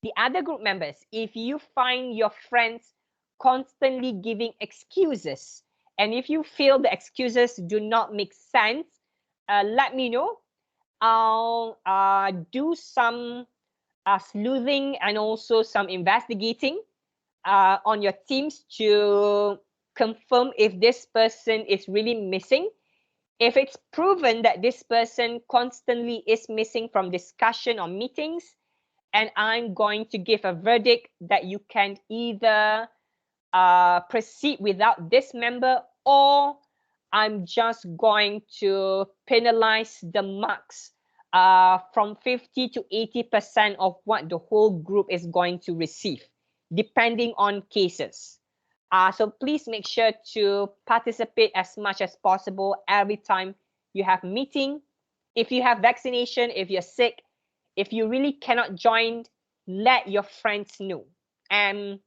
The other group members, if you find your friends constantly giving excuses And if you feel the excuses do not make sense, let me know. I'll do some sleuthing and also some investigating on your teams to confirm if this person is really missing. If it's proven that this person constantly is missing from discussion or meetings, and I'm going to give a verdict that you can either proceed without this member, or I'm just going to penalize the marks from 50 to 80% of what the whole group is going to receive, depending on cases. So please make sure to participate as much as possible every time you have meeting. If you have vaccination, if you're sick, if you really cannot join, let your friends know and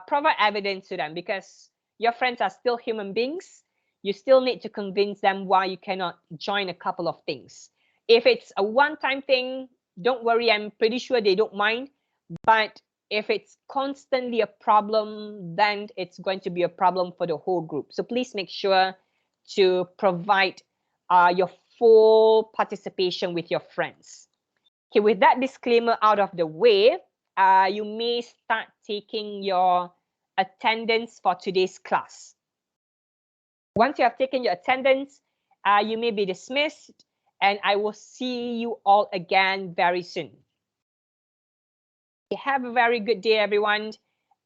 provide evidence to them, because your friends are still human beings. You still need to convince them why you cannot join a couple of things. If it's a one-time thing, don't worry, I'm pretty sure they don't mind. But if it's constantly a problem, then it's going to be a problem for the whole group. So please make sure to provide your full participation with your friends. Okay, with that disclaimer out of the way, you may start taking your attendance for today's class. Once you have taken your attendance, you may be dismissed, and I will see you all again very soon. Have a very good day, everyone,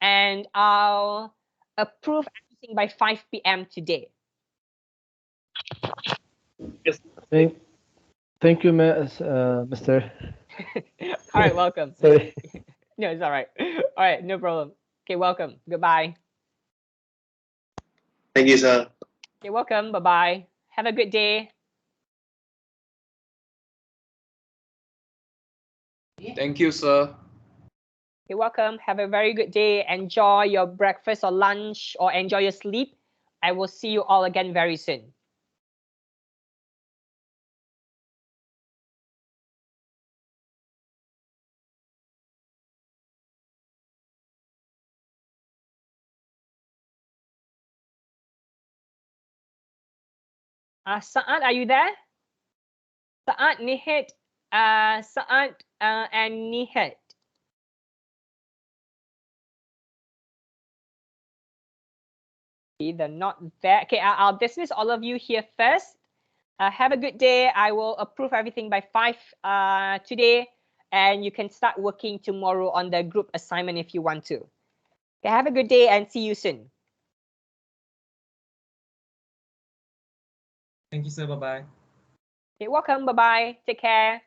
and I'll approve everything by 5 p.m. today. Yes. Thank you, Mr. All right, welcome. Sorry. No, it's all right. All right, no problem. Okay, welcome. Goodbye. Thank you, sir. You're welcome. Bye-bye. Have a good day. Thank you, sir. You're welcome. Have a very good day. Enjoy your breakfast or lunch, or enjoy your sleep. I will see you all again very soon. Saad, are you there? Saad, Nihit, Saad, and Nihit. Okay, they're not there. Okay, I'll dismiss all of you here first. Have a good day. I will approve everything by 5 today, and you can start working tomorrow on the group assignment if you want to. Okay, have a good day and see you soon. Thank you, sir. Bye-bye. Okay, welcome. Bye-bye. Take care.